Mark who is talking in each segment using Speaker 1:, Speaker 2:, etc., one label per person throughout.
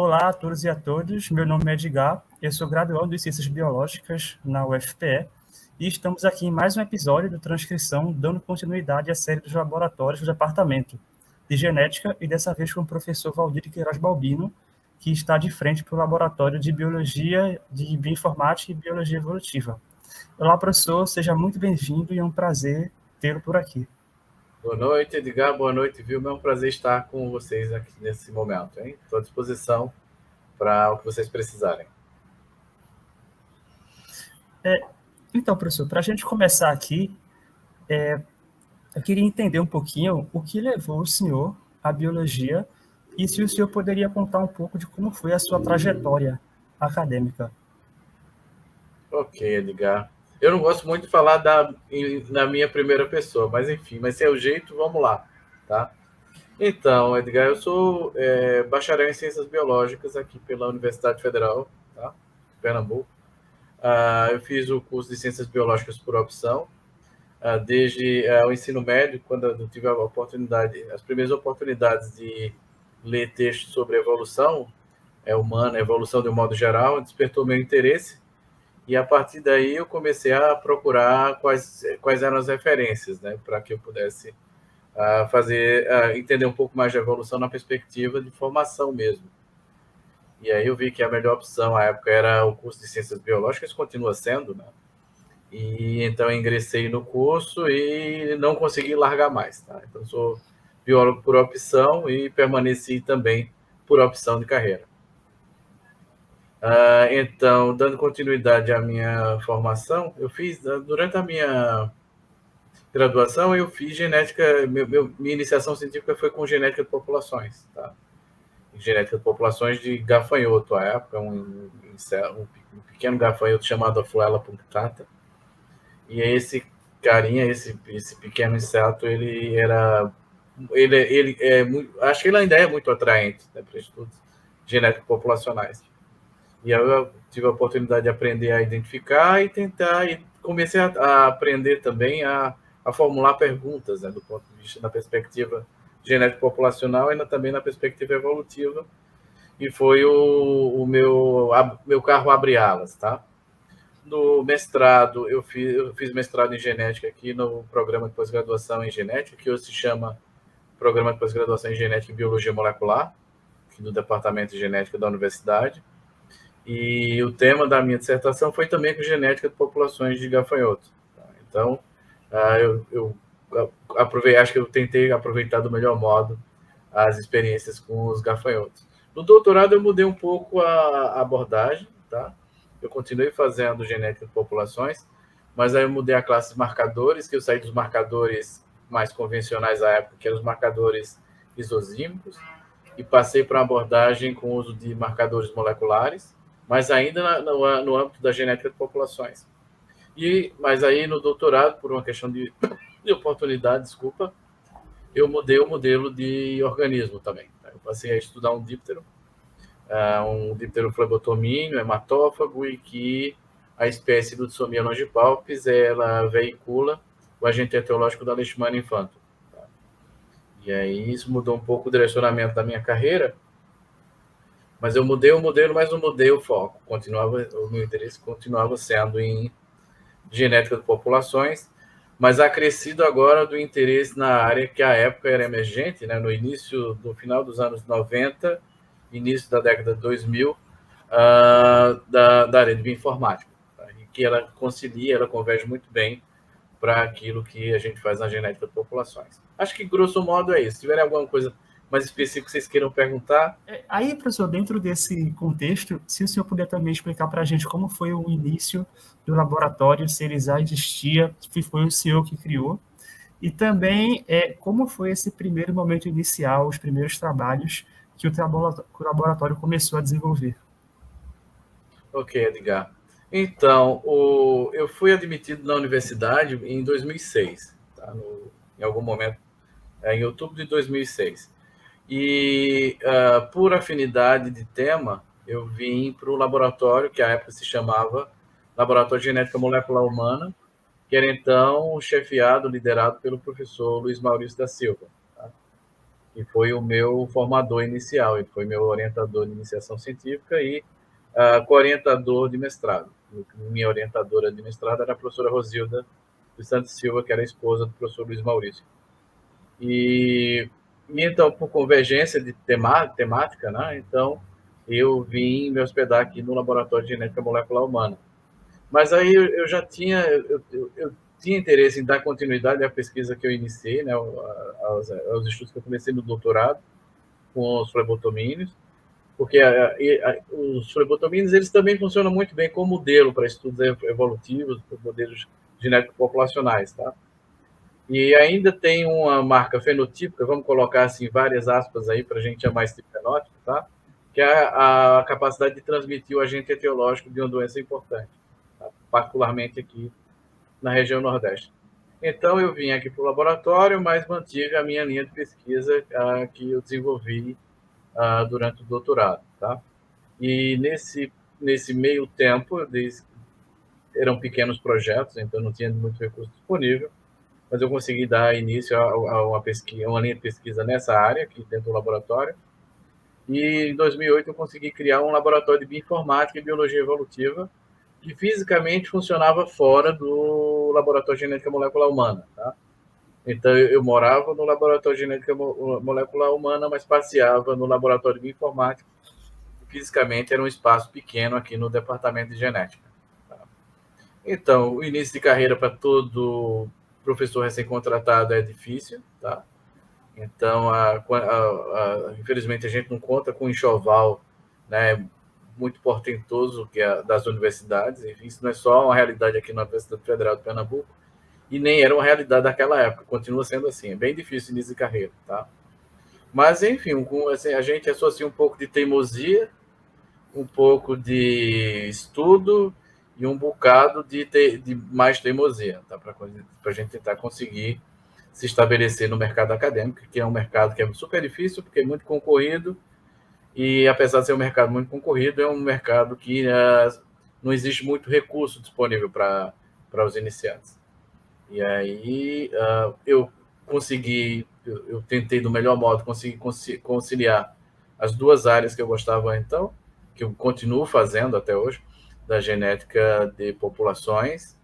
Speaker 1: Olá a todos e a todas, meu nome é Edgar, eu sou graduando em Ciências Biológicas na UFPE e estamos aqui em mais um episódio do Transcrição, dando continuidade à série dos laboratórios do Departamento de Genética e dessa vez com o professor Valdir Queiroz Balbino, que está de frente para o Laboratório de Biologia, de Bioinformática e Biologia Evolutiva. Olá, professor, seja muito bem-vindo e é um prazer tê-lo por aqui.
Speaker 2: Boa noite, Edgar. Boa noite, Vilma. É um prazer estar com vocês aqui nesse momento, hein? Estou à disposição para o que vocês precisarem.
Speaker 1: Então, professor, para a gente começar aqui, eu queria entender um pouquinho o que levou o senhor à biologia e se o senhor poderia contar um pouco de como foi a sua trajetória acadêmica.
Speaker 2: Ok, Edgar. Eu não gosto muito de falar na minha primeira pessoa, mas enfim, mas se é o jeito, vamos lá, tá? Então, Edgar, eu sou bacharel em Ciências Biológicas aqui pela Universidade Federal, tá? De Pernambuco. Eu fiz o curso de Ciências Biológicas por opção, desde o ensino médio, quando eu tive a oportunidade, as primeiras oportunidades de ler textos sobre evolução humana, evolução de um modo geral, despertou meu interesse. E a partir daí eu comecei a procurar quais eram as referências, né, para que eu pudesse entender um pouco mais de evolução na perspectiva de formação mesmo. E aí eu vi que a melhor opção à época era o curso de Ciências Biológicas, continua sendo, né? E então eu ingressei no curso e não consegui largar mais, tá? Então sou biólogo por opção e permaneci também por opção de carreira. Então, dando continuidade à minha formação, eu fiz, durante a minha graduação, eu fiz genética, minha iniciação científica foi com genética de populações, tá? Genética de populações de gafanhoto, à época, um pequeno gafanhoto chamado Fluella punctata. E esse carinha, esse pequeno inseto, acho que ele ainda é muito atraente, né, para estudos genéticos populacionais. E eu tive a oportunidade de aprender a identificar e tentar, e comecei a aprender também a formular perguntas, né, do ponto de vista da perspectiva genética populacional e também na perspectiva evolutiva. E foi o meu carro abre-alas, tá? No mestrado, eu fiz mestrado em genética aqui no programa de pós-graduação em genética, que hoje se chama Programa de Pós-Graduação em Genética e Biologia Molecular, aqui do Departamento de Genética da Universidade. E o tema da minha dissertação foi também com genética de populações de gafanhoto. Então, eu acho que eu tentei aproveitar do melhor modo as experiências com os gafanhotos. No doutorado, eu mudei um pouco a abordagem, tá? Eu continuei fazendo genética de populações, mas aí eu mudei a classe de marcadores, que eu saí dos marcadores mais convencionais à época, que eram os marcadores isosímicos, e passei para uma abordagem com o uso de marcadores moleculares, mas ainda no âmbito da genética de populações. Mas aí no doutorado, por uma questão de oportunidade, desculpa, eu mudei o modelo de organismo também. Eu passei a estudar um díptero flebotomínio, hematófago, e que a espécie do Dysomia longipalpis, ela veicula o agente etiológico da Leishmania infantum. E aí isso mudou um pouco o direcionamento da minha carreira, mas eu mudei o modelo, mas não mudei o foco. O meu interesse continuava sendo em genética de populações, mas acrescido agora do interesse na área que à época era emergente, né, no final dos anos 90, início da década de 2000, da área de bioinformática, tá? E que ela converge muito bem para aquilo que a gente faz na genética de populações. Acho que, grosso modo, é isso. Se tiver alguma coisa mais específica que vocês queiram perguntar.
Speaker 1: Aí, professor, dentro desse contexto, se o senhor puder também explicar para a gente como foi o início do laboratório, se ele já existia, se foi o senhor que criou, e também como foi esse primeiro momento inicial, os primeiros trabalhos que o laboratório começou a desenvolver.
Speaker 2: Ok, Edgar. Então, eu fui admitido na universidade em 2006, tá? Em algum momento, em outubro de 2006. E, por afinidade de tema, eu vim para o laboratório, que à época se chamava Laboratório de Genética Molecular Humana, que era então chefiado, liderado pelo professor Luiz Maurício da Silva. Tá? e foi o meu formador inicial, ele foi meu orientador de iniciação científica e co-orientador de mestrado. Minha orientadora de mestrado era a professora Rosilda dos Santos Silva, que era a esposa do professor Luiz Maurício. E então, por convergência de temática, né, então eu vim me hospedar aqui no Laboratório de Genética Molecular Humana. Mas aí eu já tinha, eu tinha interesse em dar continuidade à pesquisa que eu iniciei, né, aos estudos que eu comecei no doutorado com os flebotomínios, porque os flebotomínios eles também funcionam muito bem como modelo para estudos evolutivos, para modelos genéticos populacionais, tá? E ainda tem uma marca fenotípica, vamos colocar assim várias aspas aí para a gente chamar esse fenótipo, tá? Que é a capacidade de transmitir o agente etiológico de uma doença importante, tá? Particularmente aqui na região Nordeste. Então, eu vim aqui para o laboratório, mas mantive a minha linha de pesquisa que eu desenvolvi durante o doutorado, tá? E nesse meio tempo, eram pequenos projetos, então não tinha muito recurso disponível, mas eu consegui dar início a uma pesquisa, uma linha de pesquisa nessa área, aqui dentro do laboratório. E em 2008 eu consegui criar um laboratório de bioinformática e biologia evolutiva, que fisicamente funcionava fora do Laboratório de Genética Molecular Humana, tá? Então, eu morava no Laboratório de Genética Molecular Humana, mas passeava no Laboratório de Bioinformática. Fisicamente, era um espaço pequeno aqui no Departamento de Genética. Tá? Então, o início de carreira para todo professor recém-contratado é difícil, tá? Então, infelizmente, a gente não conta com um enxoval, né, muito portentoso que é das universidades. Isso não é só uma realidade aqui na Universidade Federal de Pernambuco, e nem era uma realidade daquela época, continua sendo assim, é bem difícil início de carreira, tá? Mas, enfim, assim, a gente associa um pouco de teimosia, um pouco de estudo e um bocado de mais teimosia, tá? Para a gente tentar conseguir se estabelecer no mercado acadêmico, que é um mercado que é super difícil, porque é muito concorrido, e apesar de ser um mercado muito concorrido, é um mercado que não existe muito recurso disponível para os iniciantes. E aí eu tentei do melhor modo conseguir conciliar as duas áreas que eu gostava então, que eu continuo fazendo até hoje, da genética de populações,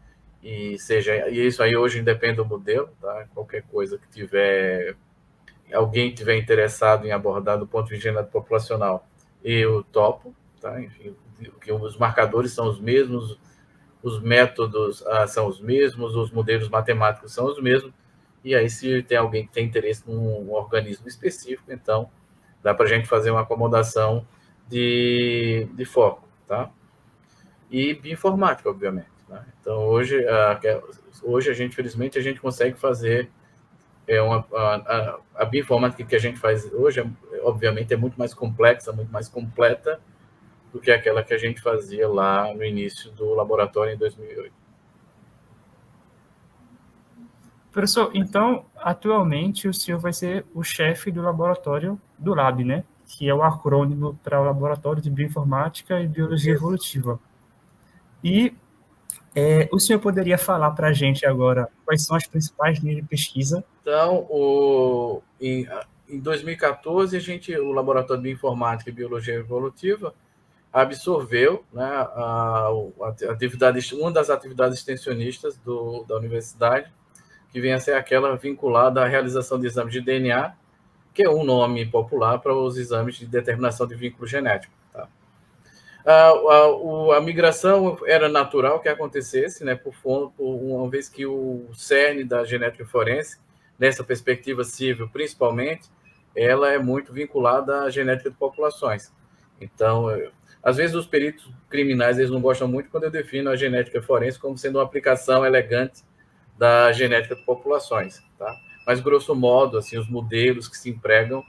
Speaker 2: e isso aí hoje depende do modelo, tá? Qualquer coisa que alguém tiver interessado em abordar do ponto de vista genético populacional, eu topo, tá? Enfim, que os marcadores são os mesmos, os métodos são os mesmos, os modelos matemáticos são os mesmos, e aí se tem alguém que tem interesse num organismo específico, então dá para a gente fazer uma acomodação de foco, tá? E bioinformática, obviamente. Né? Então, hoje a gente, felizmente, a gente consegue fazer a bioinformática que a gente faz hoje, obviamente, é muito mais complexa, muito mais completa do que aquela que a gente fazia lá no início do laboratório em 2008.
Speaker 1: Professor, então, atualmente o senhor vai ser o chefe do laboratório do LAB, né? Que é o acrônimo para o Laboratório de Bioinformática e Biologia Evolutiva. E o senhor poderia falar para a gente agora quais são as principais linhas de pesquisa?
Speaker 2: Então, em 2014, o Laboratório de Bioinformática e Biologia Evolutiva absorveu, né, uma das atividades extensionistas da universidade, que vem a ser aquela vinculada à realização de exames de DNA, que é um nome popular para os exames de determinação de vínculo genético. Tá? A migração era natural que acontecesse, né, uma vez que o cerne da genética forense, nessa perspectiva civil principalmente, ela é muito vinculada à genética de populações. Então, às vezes os peritos criminais eles não gostam muito quando eu defino a genética forense como sendo uma aplicação elegante da genética de populações, tá? Mas, grosso modo, assim, os modelos que se empregam,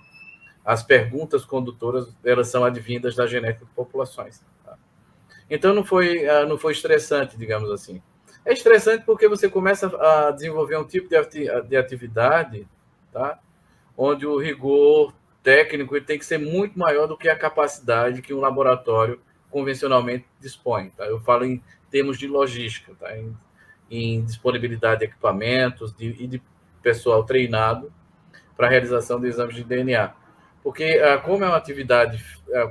Speaker 2: as perguntas condutoras, elas são advindas da genética de populações. Tá? Então, não foi estressante, digamos assim. É estressante porque você começa a desenvolver um tipo de atividade, tá? Onde o rigor técnico ele tem que ser muito maior do que a capacidade que um laboratório convencionalmente dispõe. Tá? Eu falo em termos de logística, tá? Em disponibilidade de equipamentos e de pessoal treinado para a realização de exames de DNA. Porque, como é uma atividade,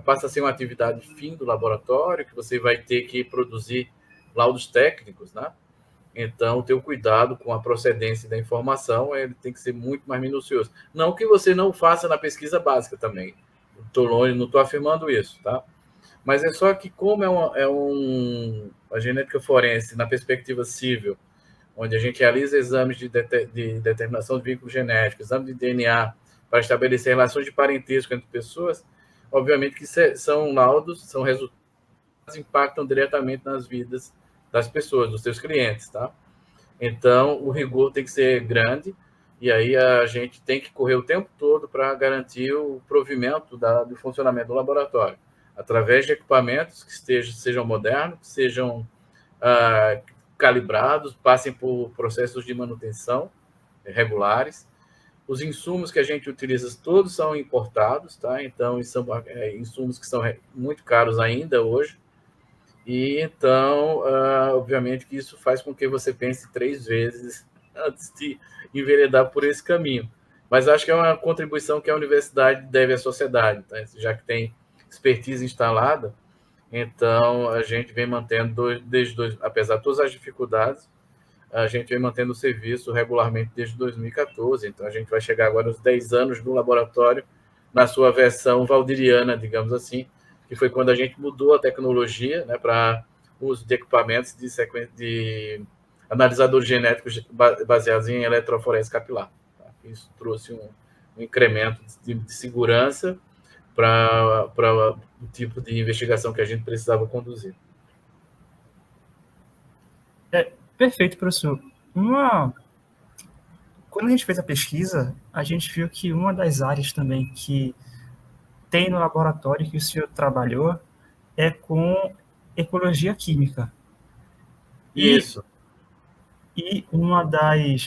Speaker 2: passa a ser uma atividade fim do laboratório, que você vai ter que produzir laudos técnicos, né? Então, ter o cuidado com a procedência da informação, ele tem que ser muito mais minucioso. Não que você não faça na pesquisa básica também. Não estou afirmando isso, tá? Mas é só que, como a genética forense, na perspectiva civil, onde a gente realiza exames de determinação de vínculo genético, exame de DNA, para estabelecer relações de parentesco entre pessoas, obviamente que são laudos, são resultados que impactam diretamente nas vidas das pessoas, dos seus clientes, tá? Então, o rigor tem que ser grande, e aí a gente tem que correr o tempo todo para garantir o provimento do funcionamento do laboratório, através de equipamentos que sejam modernos, que sejam calibrados, passem por processos de manutenção regulares. Os insumos que a gente utiliza todos são importados, tá? Então, são insumos que são muito caros ainda hoje. E então, obviamente que isso faz com que você pense 3 vezes antes de enveredar por esse caminho. Mas acho que é uma contribuição que a universidade deve à sociedade, tá? Já que tem expertise instalada, então a gente vem mantendo, apesar de todas as dificuldades, a gente vem mantendo o serviço regularmente desde 2014. Então a gente vai chegar agora aos 10 anos do laboratório, na sua versão valdiriana, digamos assim, que foi quando a gente mudou a tecnologia, né, para uso de equipamentos de analisadores genéticos baseados em eletroforese capilar. Tá? Isso trouxe um incremento de segurança para o tipo de investigação que a gente precisava conduzir.
Speaker 1: Perfeito, professor. Quando a gente fez a pesquisa, a gente viu que uma das áreas também que tem no laboratório que o senhor trabalhou é com ecologia química.
Speaker 2: Isso.
Speaker 1: E uma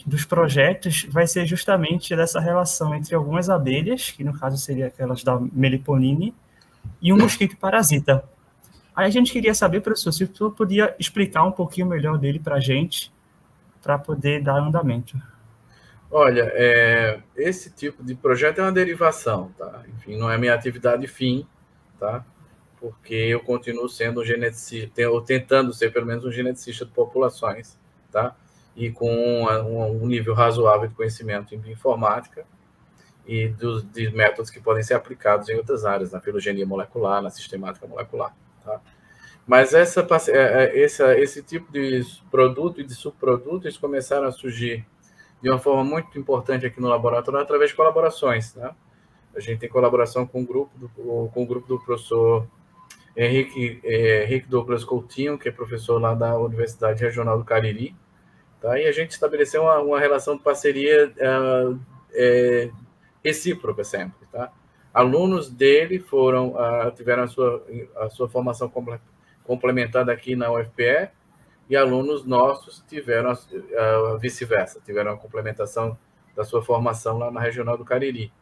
Speaker 1: dos projetos vai ser justamente dessa relação entre algumas abelhas, que no caso seria aquelas da meliponine, e um mosquito parasita. Aí a gente queria saber, professor, se o senhor podia explicar um pouquinho melhor dele para a gente, para poder dar andamento.
Speaker 2: Olha, esse tipo de projeto é uma derivação, tá? Enfim, não é minha atividade fim, tá? Porque eu continuo sendo um geneticista, ou tentando ser pelo menos um geneticista de populações, tá? E com um nível razoável de conhecimento em bioinformática e de métodos que podem ser aplicados em outras áreas, na filogenia molecular, na sistemática molecular, tá? Mas esse tipo de produto e de subproduto, eles começaram a surgir de uma forma muito importante aqui no laboratório através de colaborações, né? A gente tem colaboração com o grupo do professor Henrique Douglas Coutinho, que é professor lá da Universidade Regional do Cariri, tá? E a gente estabeleceu uma relação de parceria recíproca sempre, tá? Alunos dele tiveram a sua formação complementada aqui na UFPE, e alunos nossos tiveram vice-versa, tiveram a complementação da sua formação lá na Regional do Cariri.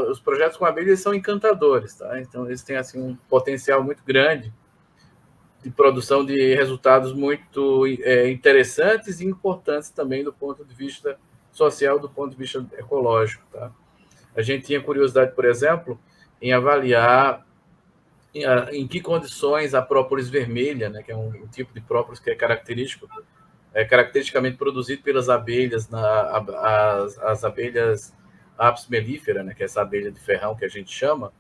Speaker 2: Os projetos com abelhas são encantadores, tá? Então eles têm assim um potencial muito grande de produção de resultados muito interessantes e importantes também do ponto de vista social, do ponto de vista ecológico, tá? A gente tinha curiosidade, por exemplo, em avaliar em que condições a própolis vermelha, né, que é um tipo de própolis que é caracteristicamente produzido pelas abelhas, as abelhas Apis mellifera, né, que é essa abelha de ferrão que a gente chama,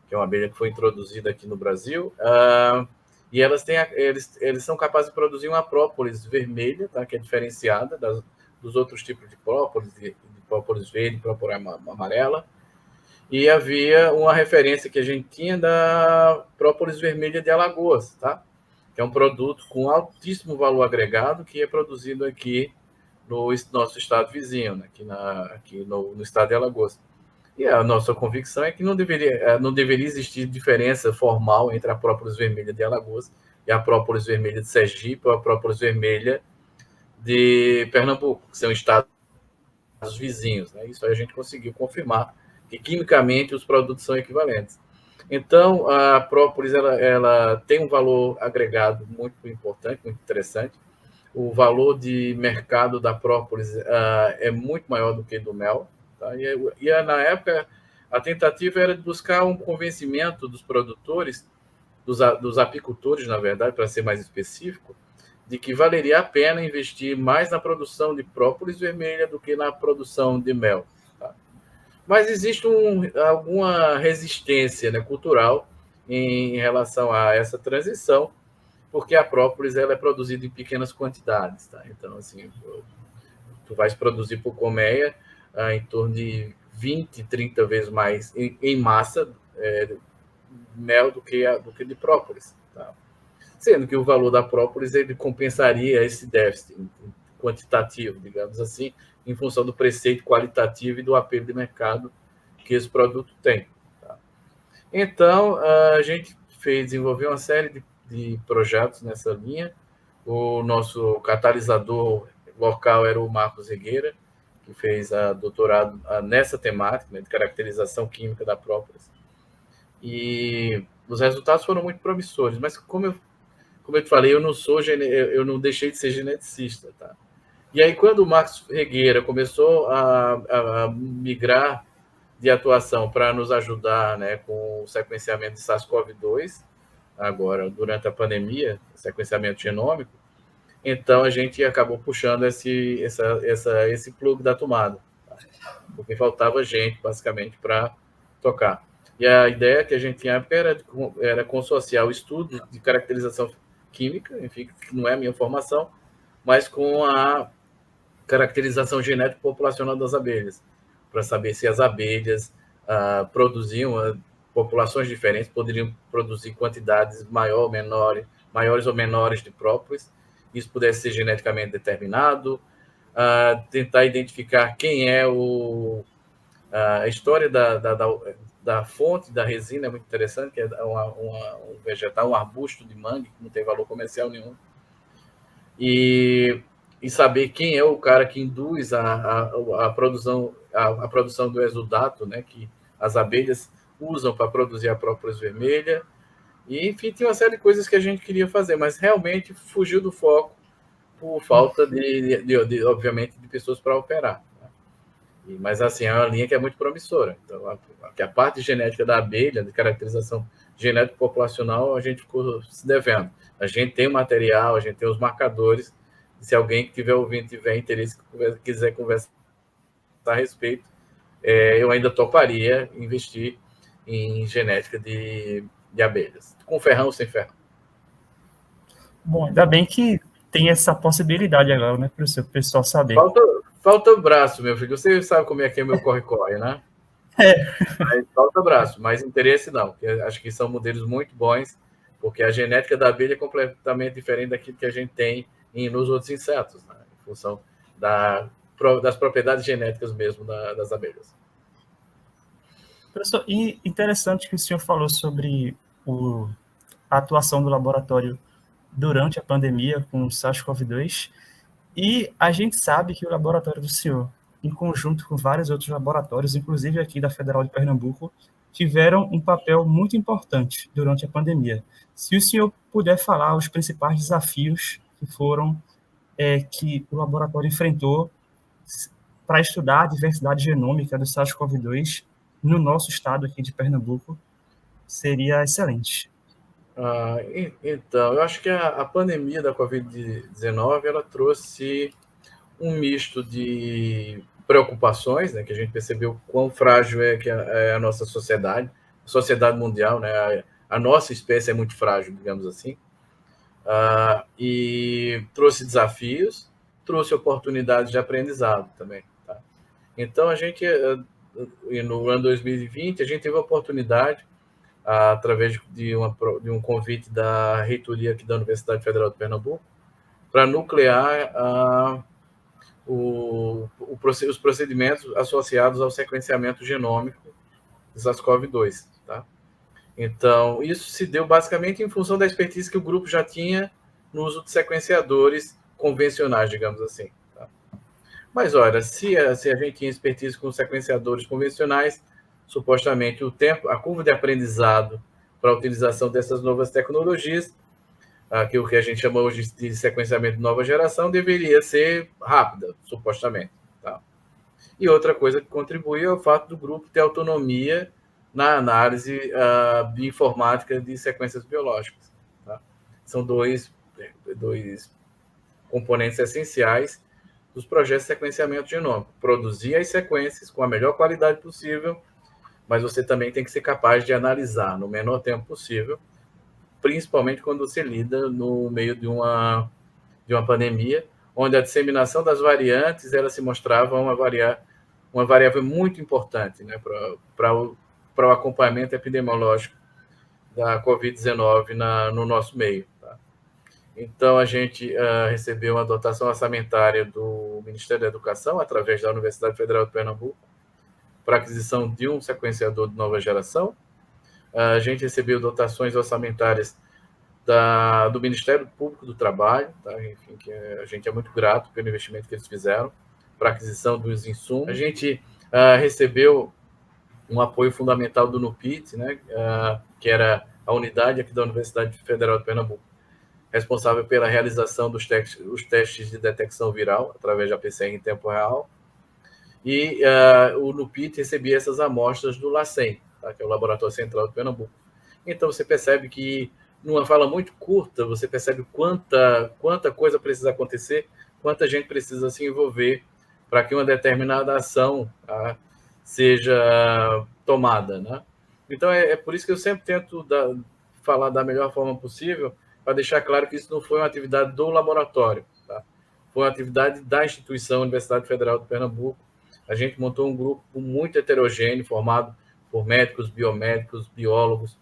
Speaker 2: que é uma abelha que foi introduzida aqui no Brasil, e eles são capazes de produzir uma própolis vermelha, tá, que é diferenciada dos outros tipos de própolis, de própolis verde, própolis amarela. E havia uma referência que a gente tinha da própolis vermelha de Alagoas, tá? Que é um produto com altíssimo valor agregado que é produzido aqui no nosso estado vizinho, né? aqui no estado de Alagoas. E a nossa convicção é que não deveria existir diferença formal entre a própolis vermelha de Alagoas e a própolis vermelha de Sergipe ou a própolis vermelha de Pernambuco, que são estados vizinhos, né? Isso aí a gente conseguiu confirmar que quimicamente os produtos são equivalentes. Então, a própolis ela tem um valor agregado muito importante, muito interessante. o valor de mercado da própolis é muito maior do que do mel. Tá? Na época, a tentativa era de buscar um convencimento dos produtores, dos apicultores, na verdade, para ser mais específico, de que valeria a pena investir mais na produção de própolis vermelha do que na produção de mel. Tá? Mas existe alguma resistência, né, cultural em relação a essa transição, porque a própolis ela é produzida em pequenas quantidades. Tá? Então, assim, tu vais produzir por colmeia em torno de 20, 30 vezes mais em massa mel do que de própolis. Tá? Sendo que o valor da própolis ele compensaria esse déficit quantitativo, digamos assim, em função do preceito qualitativo e do apelo de mercado que esse produto tem. Tá? Então, a gente desenvolveu uma série de projetos nessa linha. O nosso catalisador local era o Marcos Regueira, que fez doutorado nessa temática, né, de caracterização química da própolis. E os resultados foram muito promissores, mas como eu te falei, eu não deixei de ser geneticista, tá? E aí, quando o Marcos Regueira começou a migrar de atuação para nos ajudar, né, com o sequenciamento de SARS-CoV-2, agora, durante a pandemia, sequenciamento genômico, então a gente acabou puxando esse plug da tomada, tá? Porque faltava gente, basicamente, para tocar. E a ideia que a gente tinha era consorciar o estudo de caracterização química, enfim, que não é a minha formação, mas com a caracterização genética populacional das abelhas, para saber se as abelhas produziam, populações diferentes poderiam produzir quantidades maiores ou menores de própolis, isso pudesse ser geneticamente determinado, tentar identificar quem é a história da fonte da resina é muito interessante, que é um vegetal, um arbusto de mangue, que não tem valor comercial nenhum. E saber quem é o cara que induz a produção do exudato, né, que as abelhas usam para produzir a própolis vermelha. E, enfim, tinha uma série de coisas que a gente queria fazer, mas realmente fugiu do foco por falta, obviamente, de pessoas para operar. Mas, assim, é uma linha que é muito promissora. Então, a parte genética da abelha, de caracterização genética populacional, a gente ficou se devendo. A gente tem o material, a gente tem os marcadores. Se alguém que estiver ouvindo tiver interesse, quiser conversar a respeito, eu ainda toparia investir em genética de abelhas. Com ferrão ou sem ferrão.
Speaker 1: Bom, ainda bem que tem essa possibilidade agora, né, para o pessoal saber.
Speaker 2: Falta o braço, meu filho. Você sabe como é que é meu corre-corre, né? Mas falta o braço, mas interesse não. Acho que são modelos muito bons, porque a genética da abelha é completamente diferente daquilo que a gente tem nos outros insetos, né? Em função das propriedades genéticas mesmo das abelhas.
Speaker 1: Professor, e interessante que o senhor falou sobre a atuação do laboratório durante a pandemia com o SARS-CoV-2, e a gente sabe que o laboratório do senhor, em conjunto com vários outros laboratórios, inclusive aqui da Federal de Pernambuco, tiveram um papel muito importante durante a pandemia. Se o senhor puder falar os principais desafios que o laboratório enfrentou para estudar a diversidade genômica do SARS-CoV-2 no nosso estado aqui de Pernambuco, seria excelente.
Speaker 2: Então, eu acho que a pandemia da Covid-19 ela trouxe um misto de preocupações, né, que a gente percebeu quão frágil é a nossa sociedade, a sociedade mundial, né, a nossa espécie é muito frágil, digamos assim, e trouxe desafios, trouxe oportunidades de aprendizado também. Tá? Então, a gente, no ano 2020, a gente teve a oportunidade, através de um convite da reitoria aqui da Universidade Federal de Pernambuco, para nuclear os procedimentos associados ao sequenciamento genômico do SARS-CoV-2. Tá? Então, isso se deu basicamente em função da expertise que o grupo já tinha no uso de sequenciadores convencionais, digamos assim. Tá? Mas, olha, se a gente tinha expertise com sequenciadores convencionais, supostamente a curva de aprendizado para a utilização dessas novas tecnologias aquilo que a gente chama hoje de sequenciamento de nova geração, deveria ser rápida, supostamente. Tá? E outra coisa que contribui é o fato do grupo ter autonomia na análise bioinformática de sequências biológicas. Tá? São dois componentes essenciais dos projetos de sequenciamento genômico. Produzir as sequências com a melhor qualidade possível, mas você também tem que ser capaz de analisar no menor tempo possível, principalmente quando você lida no meio de uma pandemia, onde a disseminação das variantes ela se mostrava uma variável muito importante, né, para o acompanhamento epidemiológico da Covid-19 no nosso meio. Tá? Então, a gente recebeu uma dotação orçamentária do Ministério da Educação, através da Universidade Federal de Pernambuco, para aquisição de um sequenciador de nova geração. A gente recebeu dotações orçamentárias do Ministério Público do Trabalho, tá? Enfim, que a gente é muito grato pelo investimento que eles fizeram para a aquisição dos insumos. A gente recebeu um apoio fundamental do NUPIT, né? Que era a unidade aqui da Universidade Federal de Pernambuco, responsável pela realização dos testes de detecção viral através da PCR em tempo real. E o NUPIT recebia essas amostras do LACEN, tá? Que é o Laboratório Central de Pernambuco. Então, você percebe que, numa fala muito curta, você percebe quanta coisa precisa acontecer, quanta gente precisa se envolver para que uma determinada ação seja tomada. Né? Então, é por isso que eu sempre tento falar da melhor forma possível, para deixar claro que isso não foi uma atividade do laboratório. Tá? Foi uma atividade da instituição Universidade Federal de Pernambuco. A gente montou um grupo muito heterogêneo, formado por médicos, biomédicos, biólogos,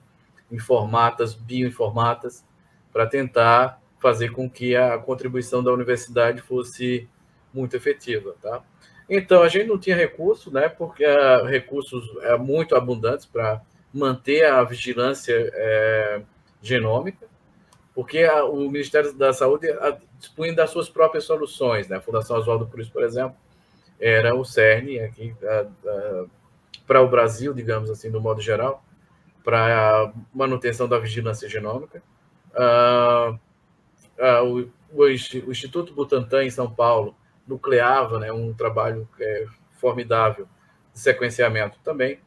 Speaker 2: informatas, bioinformatas, para tentar fazer com que a contribuição da universidade fosse muito efetiva. Tá? Então, a gente não tinha recurso, né, porque recursos muito abundantes para manter a vigilância genômica, porque o Ministério da Saúde dispunha das suas próprias soluções. Né? A Fundação Oswaldo Cruz, por exemplo, era o CERN aqui para o Brasil, digamos assim, do modo geral, para a manutenção da vigilância genômica. O Instituto Butantan, em São Paulo, nucleava, né, um trabalho formidável de sequenciamento também,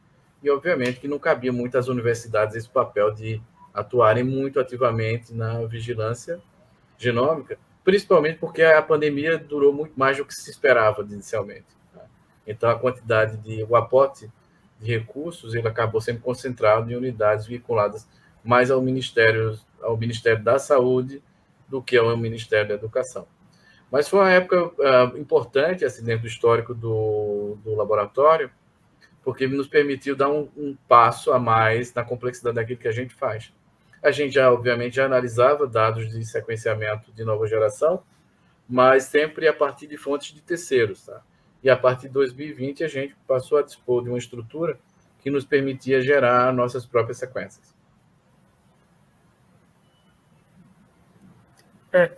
Speaker 2: e, obviamente, que não cabia muito às universidades esse papel de atuarem muito ativamente na vigilância genômica, principalmente porque a pandemia durou muito mais do que se esperava inicialmente. Tá? Então, o aporte de recursos ele acabou sendo concentrado em unidades vinculadas mais ao Ministério da Saúde do que ao Ministério da Educação. Mas foi uma época importante, assim, dentro do histórico do laboratório, porque nos permitiu dar um passo a mais na complexidade daquilo que a gente faz. A gente, obviamente, já analisava dados de sequenciamento de nova geração, mas sempre a partir de fontes de terceiros. Tá? E a partir de 2020, a gente passou a dispor de uma estrutura que nos permitia gerar nossas próprias sequências.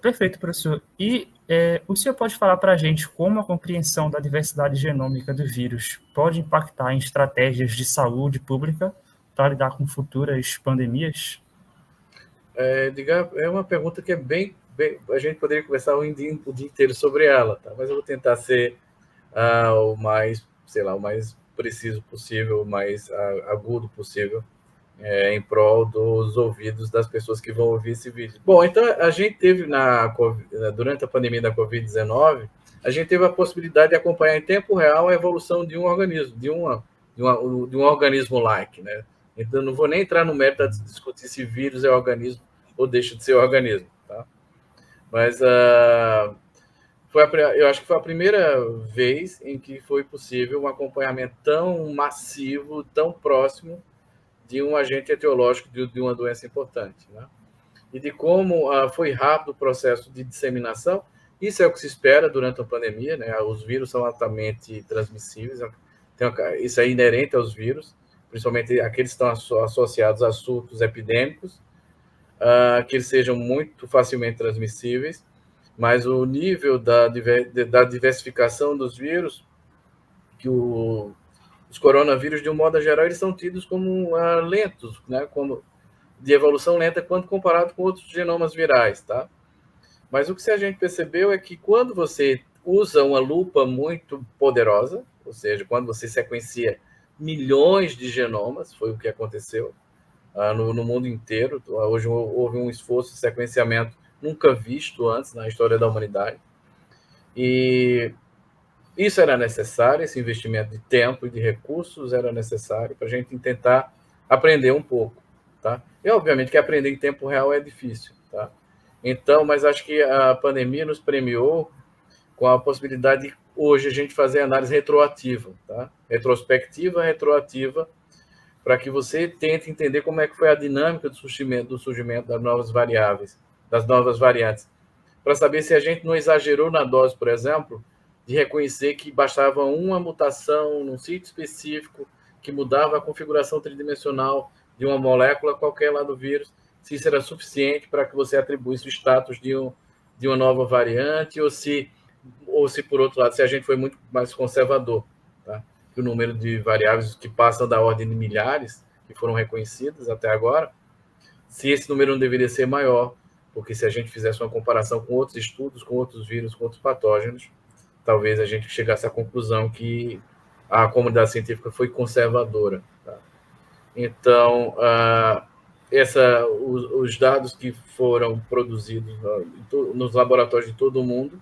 Speaker 1: Perfeito, professor. E o senhor pode falar para a gente como a compreensão da diversidade genômica do vírus pode impactar em estratégias de saúde pública para lidar com futuras pandemias?
Speaker 2: É uma pergunta que é bem a gente poderia conversar o dia inteiro sobre ela, tá? Mas eu vou tentar ser o mais preciso possível, o mais agudo possível, em prol dos ouvidos das pessoas que vão ouvir esse vídeo. Bom, então a gente teve durante a pandemia da Covid-19, a gente teve a possibilidade de acompanhar em tempo real a evolução de um organismo, de um organismo-like, né? Então, não vou nem entrar no mérito de discutir se vírus é organismo ou deixa de ser organismo. Tá? Mas eu acho que foi a primeira vez em que foi possível um acompanhamento tão massivo, tão próximo de um agente etiológico de uma doença importante. Né? E de como foi rápido o processo de disseminação. Isso é o que se espera durante a pandemia. Né? Os vírus são altamente transmissíveis. Isso é inerente aos vírus, principalmente aqueles que estão associados a surtos epidêmicos, que eles sejam muito facilmente transmissíveis, mas o nível da diversificação dos vírus, que os coronavírus, de um modo geral, eles são tidos como lentos, né? Como de evolução lenta quando comparado com outros genomas virais, tá? Mas o que a gente percebeu é que quando você usa uma lupa muito poderosa, ou seja, quando você sequencia milhões de genomas, foi o que aconteceu no mundo inteiro. Hoje houve um esforço de sequenciamento nunca visto antes na história da humanidade. E isso era necessário, esse investimento de tempo e de recursos era necessário para a gente tentar aprender um pouco, tá? E, obviamente, que aprender em tempo real é difícil, tá? Então, mas acho que a pandemia nos premiou com a possibilidade de, hoje, a gente fazer análise retroativa, tá? Retrospectiva, retroativa, para que você tente entender como é que foi a dinâmica do surgimento das novas variáveis, das novas variantes, para saber se a gente não exagerou na dose, por exemplo, de reconhecer que bastava uma mutação num sítio específico que mudava a configuração tridimensional de uma molécula qualquer lá do vírus, se isso era suficiente para que você atribuísse o status de uma nova variante, ou se, por outro lado, se a gente foi muito mais conservador, tá? Que o número de variáveis que passam da ordem de milhares, que foram reconhecidas até agora, se esse número não deveria ser maior, porque se a gente fizesse uma comparação com outros estudos, com outros vírus, com outros patógenos, talvez a gente chegasse à conclusão que a comunidade científica foi conservadora. Tá? Então, os dados que foram produzidos nos laboratórios de todo o mundo,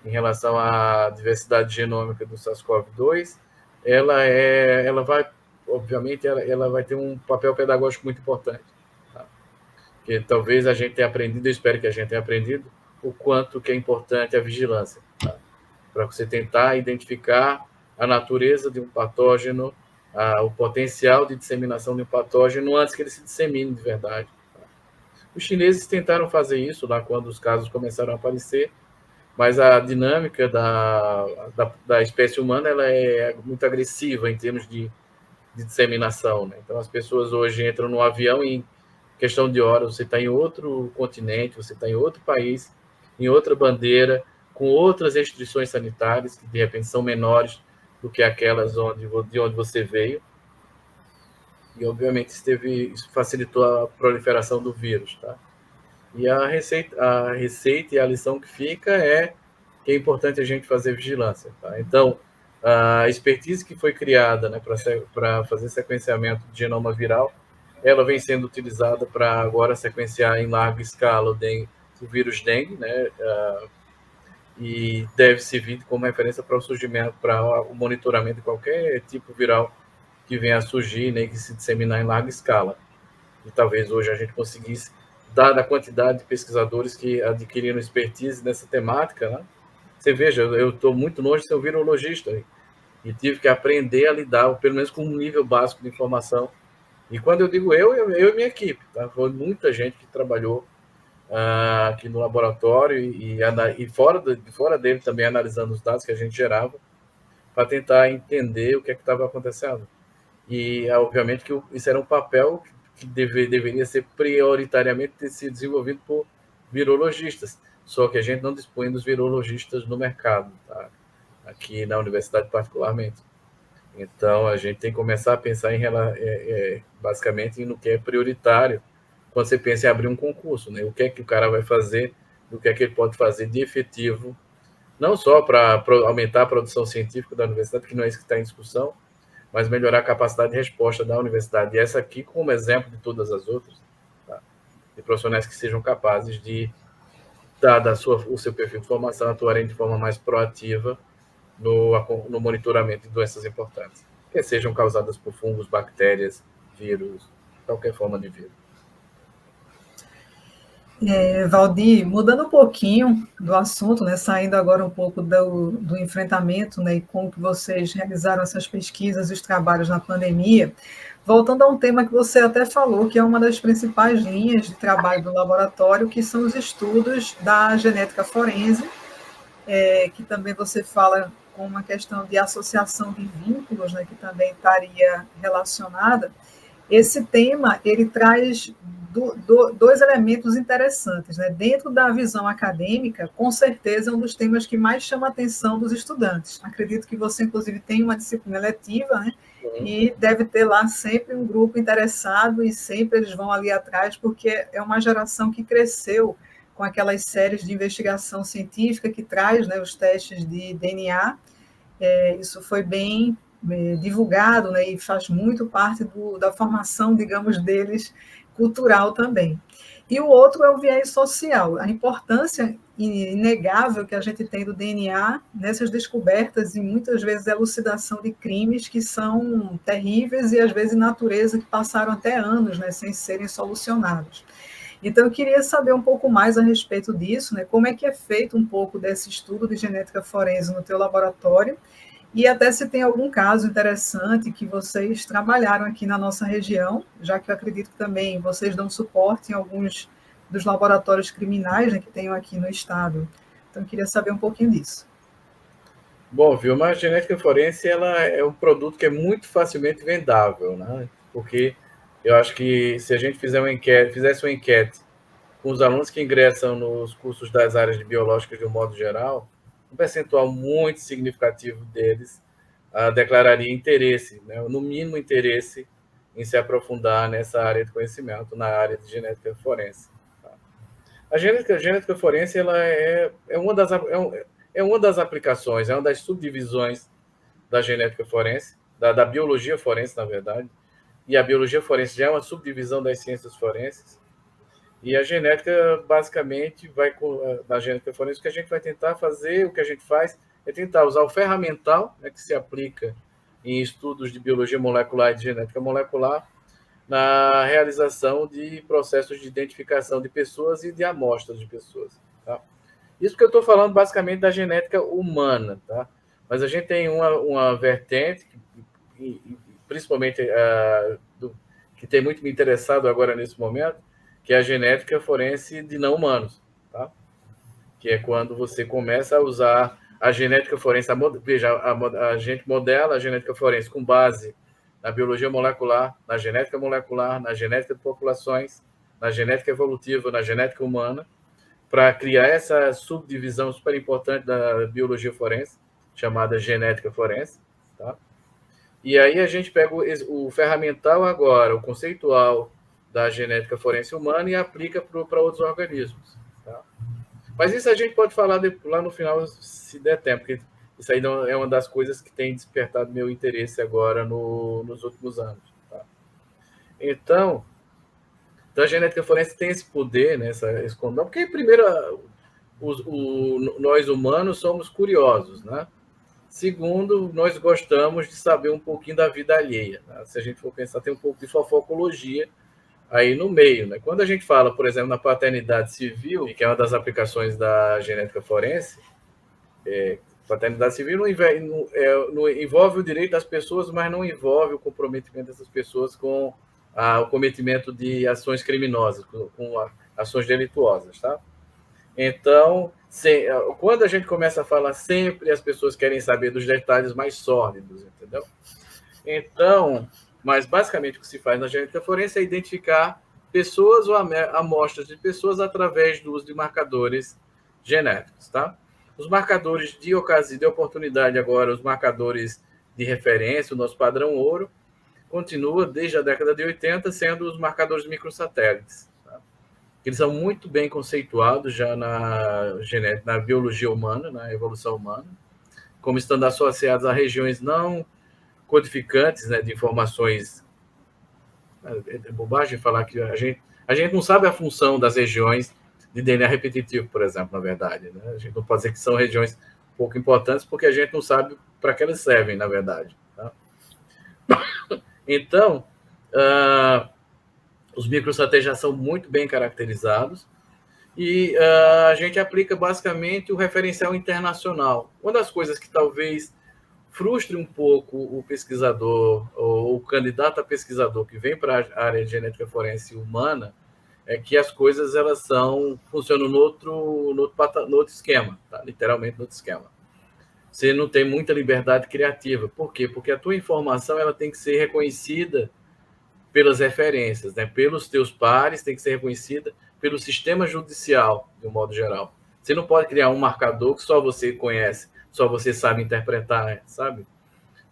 Speaker 2: em relação à diversidade genômica do SARS-CoV-2, ela vai, obviamente, ela vai ter um papel pedagógico muito importante. Tá? Que talvez a gente tenha aprendido, eu espero que a gente tenha aprendido, o quanto que é importante a vigilância. Tá? Para você tentar identificar a natureza de um patógeno, o potencial de disseminação de um patógeno antes que ele se dissemine de verdade. Os chineses tentaram fazer isso lá quando os casos começaram a aparecer, mas a dinâmica da espécie humana ela é muito agressiva em termos de disseminação. Né? Então, as pessoas hoje entram no avião e, em questão de horas, você está em outro continente, você está em outro país, em outra bandeira, com outras restrições sanitárias, que de repente são menores do que aquelas de onde você veio. E, obviamente, isso facilitou a proliferação do vírus. Tá? E a receita e a lição que fica é que é importante a gente fazer vigilância. Tá? Então, a expertise que foi criada, né, para fazer sequenciamento de genoma viral, ela vem sendo utilizada para agora sequenciar em larga escala o vírus dengue, né, e deve servir como referência para o surgimento, para o monitoramento de qualquer tipo viral que venha a surgir, né, que se disseminar em larga escala. E talvez hoje a gente conseguisse, dada a quantidade de pesquisadores que adquiriram expertise nessa temática, né? Você veja, eu estou muito longe de ser um virologista e tive que aprender a lidar, pelo menos com um nível básico de informação. E quando eu digo eu e minha equipe, tá? Foi muita gente que trabalhou aqui no laboratório e fora dele também analisando os dados que a gente gerava para tentar entender o que é que estava acontecendo. E, obviamente, que isso era um papel que deveria ser prioritariamente ter sido desenvolvido por virologistas, só que a gente não dispõe dos virologistas no mercado, tá? Aqui na universidade particularmente. Então, a gente tem que começar a pensar basicamente no que é prioritário quando você pensa em abrir um concurso, né? O que é que o cara vai fazer, o que é que ele pode fazer de efetivo, não só para aumentar a produção científica da universidade, que não é isso que está em discussão, mas melhorar a capacidade de resposta da universidade. E essa aqui como exemplo de todas as outras, tá? De profissionais que sejam capazes de, dado o seu perfil de formação, atuarem de forma mais proativa no monitoramento de doenças importantes, que sejam causadas por fungos, bactérias, vírus, qualquer forma de vírus.
Speaker 3: Valdir, mudando um pouquinho do assunto, né, saindo agora um pouco do enfrentamento, né, e como que vocês realizaram essas pesquisas e os trabalhos na pandemia, voltando a um tema que você até falou, que é uma das principais linhas de trabalho do laboratório, que são os estudos da genética forense, que também você fala com uma questão de associação de vínculos, né, que também estaria relacionada. Esse tema, ele traz dois elementos interessantes, né? Dentro da visão acadêmica, com certeza é um dos temas que mais chama a atenção dos estudantes. Acredito que você, inclusive, tem uma disciplina letiva, né? E deve ter lá sempre um grupo interessado e sempre eles vão ali atrás, porque é uma geração que cresceu com aquelas séries de investigação científica que traz, né, os testes de DNA. Isso foi bem divulgado, né, e faz muito parte da formação, digamos, deles, cultural também. E o outro é o viés social, a importância inegável que a gente tem do DNA nessas descobertas e muitas vezes elucidação de crimes que são terríveis e às vezes natureza que passaram até anos, né, sem serem solucionados. Então, eu queria saber um pouco mais a respeito disso, né, como é que é feito um pouco desse estudo de genética forense no teu laboratório e até se tem algum caso interessante que vocês trabalharam aqui na nossa região, já que eu acredito que também vocês dão suporte em alguns dos laboratórios criminais, né, que tenham aqui no estado. Então, eu queria saber um pouquinho disso.
Speaker 2: Bom, Vilma, a genética forense ela é um produto que é muito facilmente vendável, né? Porque eu acho que se a gente fizesse uma enquete com os alunos que ingressam nos cursos das áreas de biológicas de um modo geral, um percentual muito significativo deles declararia interesse, né? No mínimo interesse em se aprofundar nessa área de conhecimento, na área de genética forense. Tá? A genética forense ela é uma das aplicações, é uma das subdivisões da genética forense, da biologia forense, na verdade, e a biologia forense já é uma subdivisão das ciências forenses, e a genética, basicamente, na genética forense, o que a gente vai tentar fazer, o que a gente faz, é tentar usar o ferramental, né, que se aplica em estudos de biologia molecular e de genética molecular, na realização de processos de identificação de pessoas e de amostras de pessoas. Tá? Isso que eu estou falando, basicamente, da genética humana. Tá? Mas a gente tem uma vertente, principalmente que tem muito me interessado agora nesse momento, que é a genética forense de não humanos, tá? Que é quando você começa a usar a genética forense. Veja, a gente modela a genética forense com base na biologia molecular, na genética de populações, na genética evolutiva, na genética humana, para criar essa subdivisão super importante da biologia forense, chamada genética forense, tá? E aí a gente pega o ferramental agora, o conceitual da genética forense humana e aplica para outros organismos. Tá? Mas isso a gente pode falar lá no final, se der tempo, porque isso aí é uma das coisas que tem despertado meu interesse agora nos últimos anos. Tá? Então, a genética forense tem esse poder, né, esse condão, porque, primeiro, nós humanos somos curiosos, né? Segundo, nós gostamos de saber um pouquinho da vida alheia. Né? Se a gente for pensar, tem um pouco de fofocologia aí no meio. Né? Quando a gente fala, por exemplo, na paternidade civil, que é uma das aplicações da genética forense, paternidade civil não envolve o direito das pessoas, mas não envolve o comprometimento dessas pessoas com o cometimento de ações criminosas, com ações delituosas. Tá? Então, quando a gente começa a falar, sempre as pessoas querem saber dos detalhes mais sórdidos, entendeu? Então, mas basicamente o que se faz na genética forense é identificar pessoas ou amostras de pessoas através do uso de marcadores genéticos, tá? Os marcadores de ocasião, de oportunidade agora, os marcadores de referência, o nosso padrão ouro, continua desde a década de 80 sendo os marcadores microsatélites. Tá? Eles são muito bem conceituados já na biologia humana, na evolução humana, como estando associados a regiões não codificantes, né, de informações. É bobagem falar que a gente não sabe a função das regiões de DNA repetitivo, por exemplo, na verdade. Né? A gente não pode dizer que são regiões pouco importantes porque a gente não sabe para que elas servem, na verdade. Tá? Então, os microsatélites já são muito bem caracterizados e a gente aplica basicamente o referencial internacional. Uma das coisas que talvez frustre um pouco o pesquisador ou o candidato a pesquisador que vem para a área de genética forense humana é que as coisas funcionam no outro esquema, tá? Literalmente no outro esquema. Você não tem muita liberdade criativa. Por quê? Porque a tua informação ela tem que ser reconhecida pelas referências, né? Pelos teus pares, tem que ser reconhecida pelo sistema judicial, de um modo geral. Você não pode criar um marcador que só você conhece, só você sabe interpretar, sabe?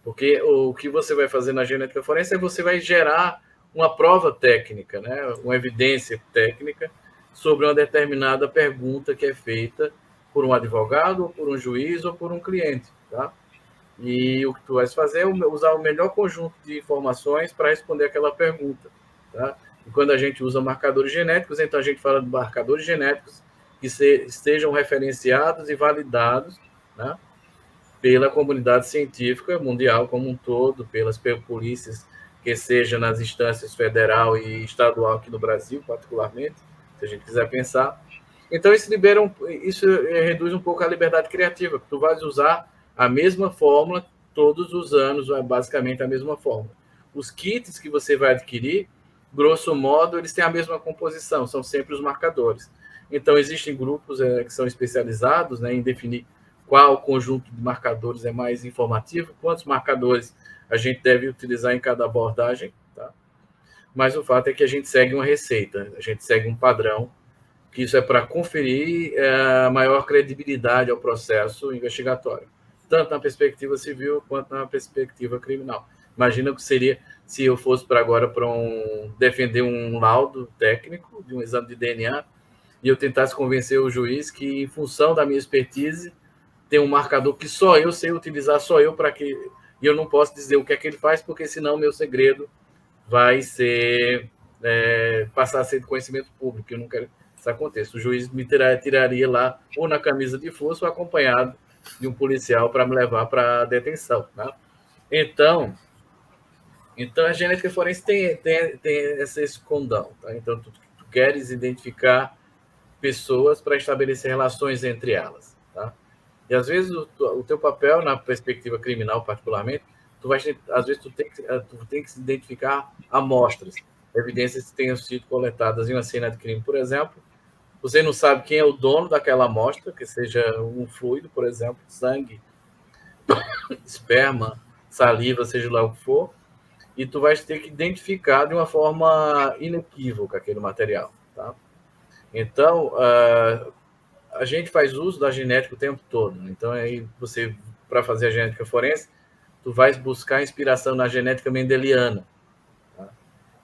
Speaker 2: Porque o que você vai fazer na genética forense é você vai gerar uma prova técnica, né? Uma evidência técnica sobre uma determinada pergunta que é feita por um advogado, ou por um juiz, ou por um cliente, tá? E o que tu vais fazer é usar o melhor conjunto de informações para responder aquela pergunta, tá? E quando a gente usa marcadores genéticos, então a gente fala de marcadores genéticos que estejam referenciados e validados, né, pela comunidade científica mundial como um todo, pelas polícias, que seja nas instâncias federal e estadual aqui no Brasil, particularmente, se a gente quiser pensar. Então, isso reduz um pouco a liberdade criativa, porque tu vais usar a mesma fórmula todos os anos, basicamente a mesma fórmula. Os kits que você vai adquirir, grosso modo, eles têm a mesma composição, são sempre os marcadores. Então, existem grupos que são especializados, né, em definir qual conjunto de marcadores é mais informativo, quantos marcadores a gente deve utilizar em cada abordagem, tá? Mas o fato é que a gente segue uma receita, a gente segue um padrão, que isso é para conferir a maior credibilidade ao processo investigatório, tanto na perspectiva civil quanto na perspectiva criminal. Imagina o que seria se eu fosse defender um laudo técnico de um exame de DNA e eu tentasse convencer o juiz que, em função da minha expertise, tem um marcador que só eu sei utilizar, só eu para que... E eu não posso dizer o que é que ele faz, porque senão meu segredo vai passar a ser de conhecimento público. Eu não quero que isso aconteça. O juiz me tiraria lá, ou na camisa de força, ou acompanhado de um policial para me levar para a detenção. Tá? Então, a genética forense tem esse condão. Tá? Então, tu queres identificar pessoas para estabelecer relações entre elas. Tá? E, às vezes, o teu papel, na perspectiva criminal, particularmente, às vezes, tu tem que identificar amostras, evidências que tenham sido coletadas em uma cena de crime, por exemplo. Você não sabe quem é o dono daquela amostra, que seja um fluido, por exemplo, sangue, esperma, saliva, seja lá o que for, e tu vais ter que identificar de uma forma inequívoca aquele material. Tá? Então, a gente faz uso da genética o tempo todo. Então, aí você, para fazer a genética forense, tu vais buscar inspiração na genética mendeliana. Tá?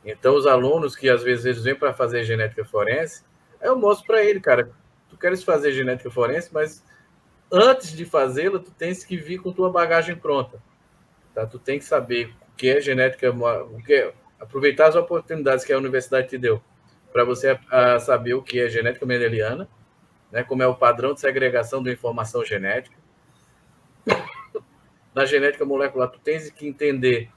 Speaker 2: Então, os alunos que às vezes eles vêm para fazer genética forense, eu mostro para ele, cara, tu queres fazer genética forense, mas antes de fazê-la, tu tens que vir com tua bagagem pronta. Tá? Tu tem que saber o que é genética, aproveitar as oportunidades que a universidade te deu para você saber o que é genética mendeliana, né, como é o padrão de segregação da informação genética. Na genética molecular, tu tens que entender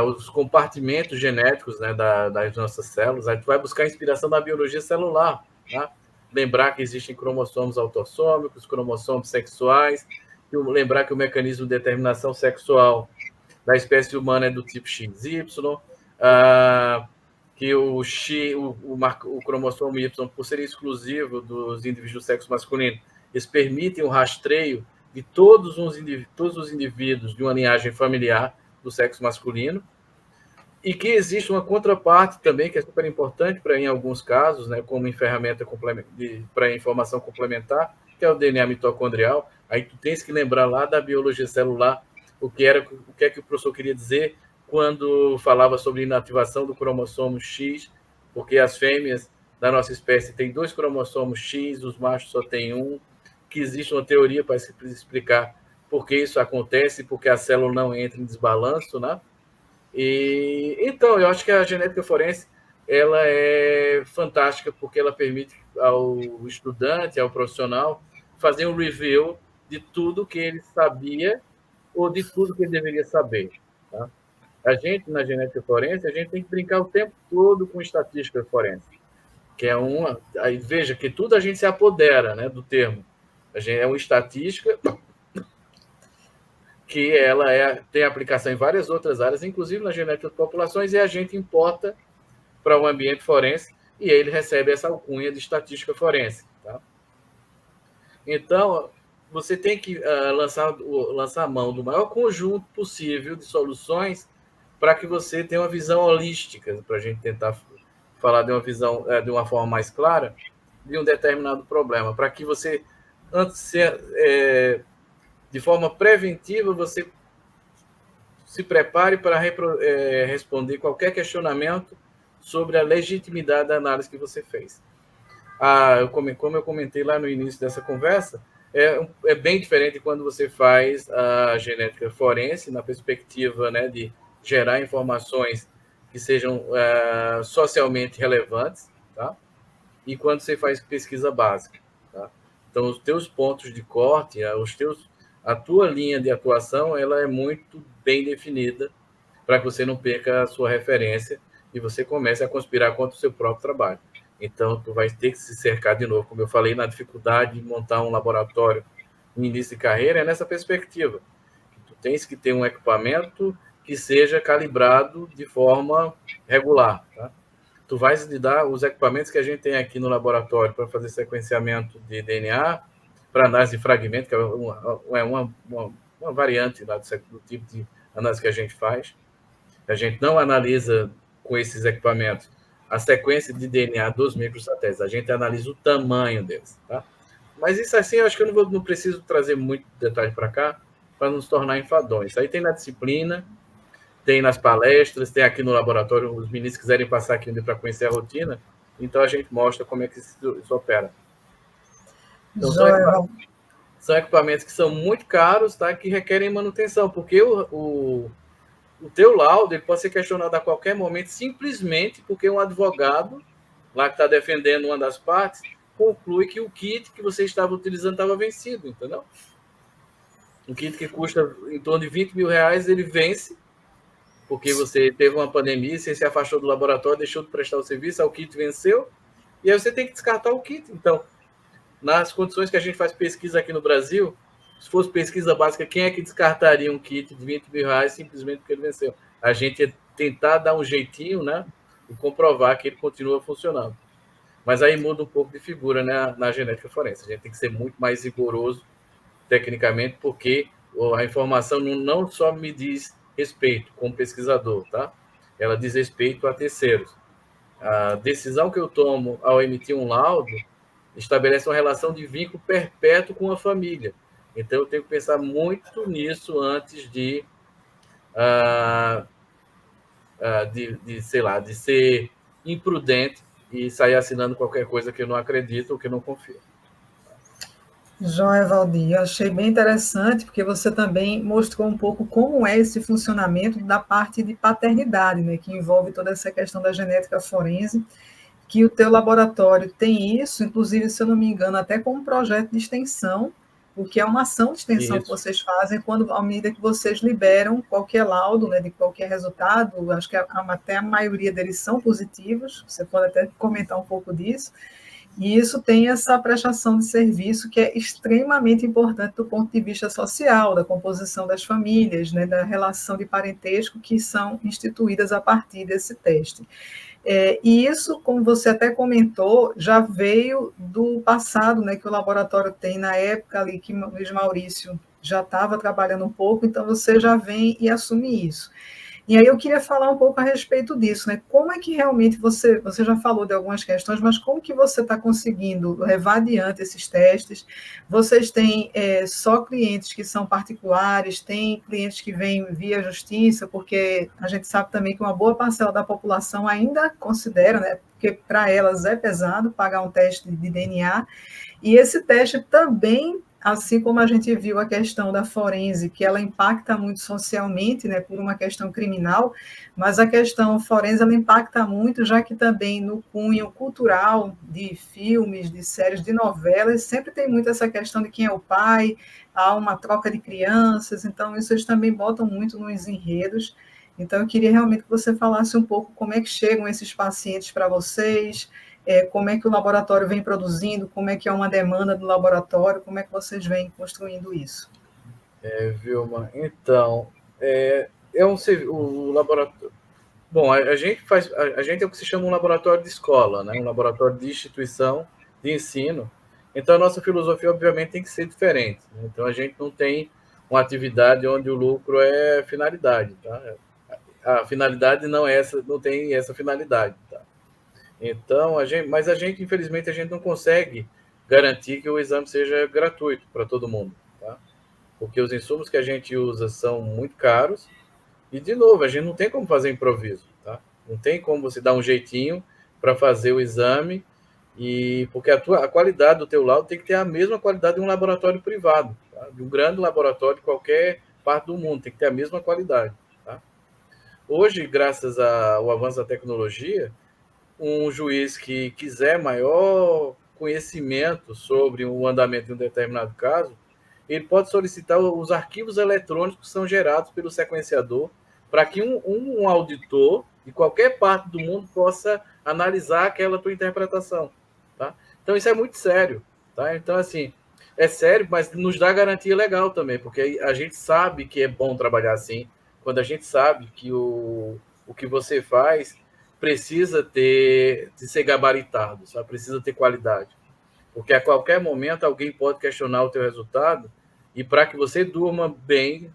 Speaker 2: os compartimentos genéticos, né, das nossas células. Aí tu vai buscar inspiração na biologia celular. Tá? Lembrar que existem cromossomos autossômicos, cromossomos sexuais, lembrar que o mecanismo de determinação sexual da espécie humana é do tipo XY, que o cromossomo Y, por ser exclusivo dos indivíduos do sexo masculino, eles permitem o rastreio de todos os indivíduos de uma linhagem familiar do sexo masculino, e que existe uma contraparte também, que é super importante em alguns casos, né, como ferramenta para informação complementar, que é o DNA mitocondrial. Aí tu tens que lembrar lá da biologia celular, o que é que o professor queria dizer quando falava sobre inativação do cromossomo X, porque as fêmeas da nossa espécie têm 2 cromossomos X, os machos só têm 1, que existe uma teoria para explicar por que isso acontece, porque a célula não entra em desbalanço, né? Então, eu acho que a genética forense ela é fantástica, porque ela permite ao estudante, ao profissional, fazer um review de tudo que ele sabia ou de tudo que ele deveria saber. Tá? A gente, na genética forense, a gente tem que brincar o tempo todo com estatística forense, que é aí veja que tudo a gente se apodera, né, do termo. A gente é uma estatística que ela tem aplicação em várias outras áreas, inclusive na genética de populações, e a gente importa para o ambiente forense, e ele recebe essa alcunha de estatística forense. Tá? Então, você tem que lançar a mão do maior conjunto possível de soluções para que você tenha uma visão holística, para a gente tentar falar de uma visão, de uma forma mais clara, de um determinado problema, para que você, antes de forma preventiva, você se prepare para responder qualquer questionamento sobre a legitimidade da análise que você fez. Como eu comentei lá no início dessa conversa, é bem diferente quando você faz a genética forense, na perspectiva, né, de gerar informações que sejam socialmente relevantes, tá? E quando você faz pesquisa básica. Tá? Então, os teus pontos de corte, a tua linha de atuação, ela é muito bem definida para que você não perca a sua referência e você comece a conspirar contra o seu próprio trabalho. Então, tu vai ter que se cercar de novo, como eu falei, na dificuldade de montar um laboratório no início de carreira, é nessa perspectiva. Tu tens que ter um equipamento que seja calibrado de forma regular. Tá? Tu vais lidar os equipamentos que a gente tem aqui no laboratório para fazer sequenciamento de DNA, para análise de fragmento, que é uma variante lá do tipo de análise que a gente faz. A gente não analisa com esses equipamentos a sequência de DNA dos microsatélites, a gente analisa o tamanho deles. Tá? Mas isso assim, eu acho que eu não preciso trazer muito detalhe para cá, para não se tornar enfadonho. Isso aí tem na disciplina, tem nas palestras, tem aqui no laboratório, os meninos quiserem passar aqui para conhecer a rotina, então a gente mostra como é que isso opera. Então, são equipamentos que são muito caros, tá? Que requerem manutenção, porque o teu laudo ele pode ser questionado a qualquer momento, simplesmente porque um advogado, lá que está defendendo uma das partes, conclui que o kit que você estava utilizando estava vencido, entendeu? Um kit que custa em torno de 20 mil reais, ele vence, porque você teve uma pandemia, você se afastou do laboratório, deixou de prestar o serviço, o kit venceu, e aí você tem que descartar o kit. Então, nas condições que a gente faz pesquisa aqui no Brasil, se fosse pesquisa básica, quem é que descartaria um kit de 20 mil reais simplesmente porque ele venceu? A gente ia tentar dar um jeitinho, né, e comprovar que ele continua funcionando. Mas aí muda um pouco de figura, né, na genética forense. A gente tem que ser muito mais rigoroso tecnicamente, porque a informação não só me diz respeito como pesquisador, tá? Ela diz respeito a terceiros. A decisão que eu tomo ao emitir um laudo estabelece uma relação de vínculo perpétuo com a família. Então, eu tenho que pensar muito nisso antes de sei lá, de ser imprudente e sair assinando qualquer coisa que eu não acredito ou que eu não confio.
Speaker 3: Joia, Valdir, eu achei bem interessante, porque você também mostrou um pouco como é esse funcionamento da parte de paternidade, né, que envolve toda essa questão da genética forense, que o teu laboratório tem isso, inclusive, se eu não me engano, até como um projeto de extensão, porque é uma ação de extensão que vocês fazem à medida que vocês liberam qualquer laudo, né, de qualquer resultado, acho que até a maioria deles são positivos, você pode até comentar um pouco disso, e isso tem essa prestação de serviço que é extremamente importante do ponto de vista social, da composição das famílias, né, da relação de parentesco que são instituídas a partir desse teste. E isso, como você até comentou, já veio do passado, né, que o laboratório tem na época ali que o Luiz Maurício já estava trabalhando um pouco, então você já vem e assume isso. E aí eu queria falar um pouco a respeito disso, né? Como é que realmente você já falou de algumas questões, mas como que você está conseguindo levar adiante esses testes? Vocês têm só clientes que são particulares, tem clientes que vêm via justiça, porque a gente sabe também que uma boa parcela da população ainda considera, né? Porque para elas é pesado pagar um teste de DNA, e esse teste também, assim como a gente viu a questão da forense, que ela impacta muito socialmente, né, por uma questão criminal, mas a questão forense ela impacta muito, já que também no cunho cultural de filmes, de séries, de novelas, sempre tem muito essa questão de quem é o pai, há uma troca de crianças, então isso eles também botam muito nos enredos. Então eu queria realmente que você falasse um pouco como é que chegam esses pacientes para vocês, como é que o laboratório vem produzindo, como é que é uma demanda do laboratório, como é que vocês vêm construindo isso?
Speaker 2: Vilma, então, o laboratório... Bom, a gente é o que se chama um laboratório de escola, né? Um laboratório de instituição de ensino. Então, a nossa filosofia, obviamente, tem que ser diferente. Né? Então, a gente não tem uma atividade onde o lucro é finalidade. Tá? a finalidade não é essa, não tem essa finalidade. Tá? Então, mas a gente, infelizmente, a gente não consegue garantir que o exame seja gratuito para todo mundo, tá? Porque os insumos que a gente usa são muito caros e, de novo, a gente não tem como fazer improviso, tá? Não tem como você dar um jeitinho para fazer o exame, porque a qualidade do teu laudo tem que ter a mesma qualidade de um laboratório privado, tá? De um grande laboratório de qualquer parte do mundo, tem que ter a mesma qualidade, tá? Hoje, graças ao avanço da tecnologia, um juiz que quiser maior conhecimento sobre o andamento de um determinado caso, ele pode solicitar os arquivos eletrônicos que são gerados pelo sequenciador para que um auditor de qualquer parte do mundo possa analisar aquela tua interpretação. Tá? Então, isso é muito sério. Tá? Então, assim, é sério, mas nos dá garantia legal também, porque a gente sabe que é bom trabalhar assim, quando a gente sabe que o que você faz precisa de ser gabaritado, sabe? Precisa ter qualidade. Porque a qualquer momento alguém pode questionar o teu resultado e para que você durma bem,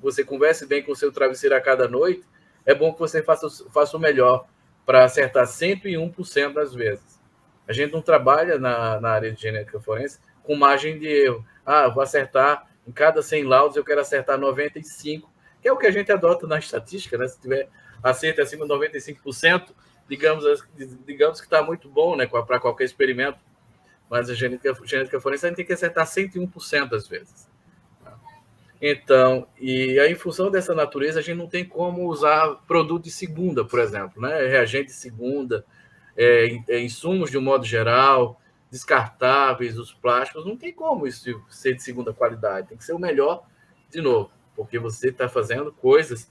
Speaker 2: você converse bem com o seu travesseiro a cada noite, é bom que você faça o melhor para acertar 101% das vezes. A gente não trabalha na área de genética forense com margem de erro. Vou acertar, em cada 100 laudos eu quero acertar 95, que é o que a gente adota na estatística, né? Se tiver acerto acima de 95%, digamos que está muito bom, né, para qualquer experimento, mas a genética forense a gente tem que acertar 101% das vezes. Então, e aí, em função dessa natureza, a gente não tem como usar produto de segunda, por exemplo, né? Reagente de segunda, insumos de um modo geral, descartáveis, os plásticos, não tem como isso ser de segunda qualidade, tem que ser o melhor de novo, porque você está fazendo coisas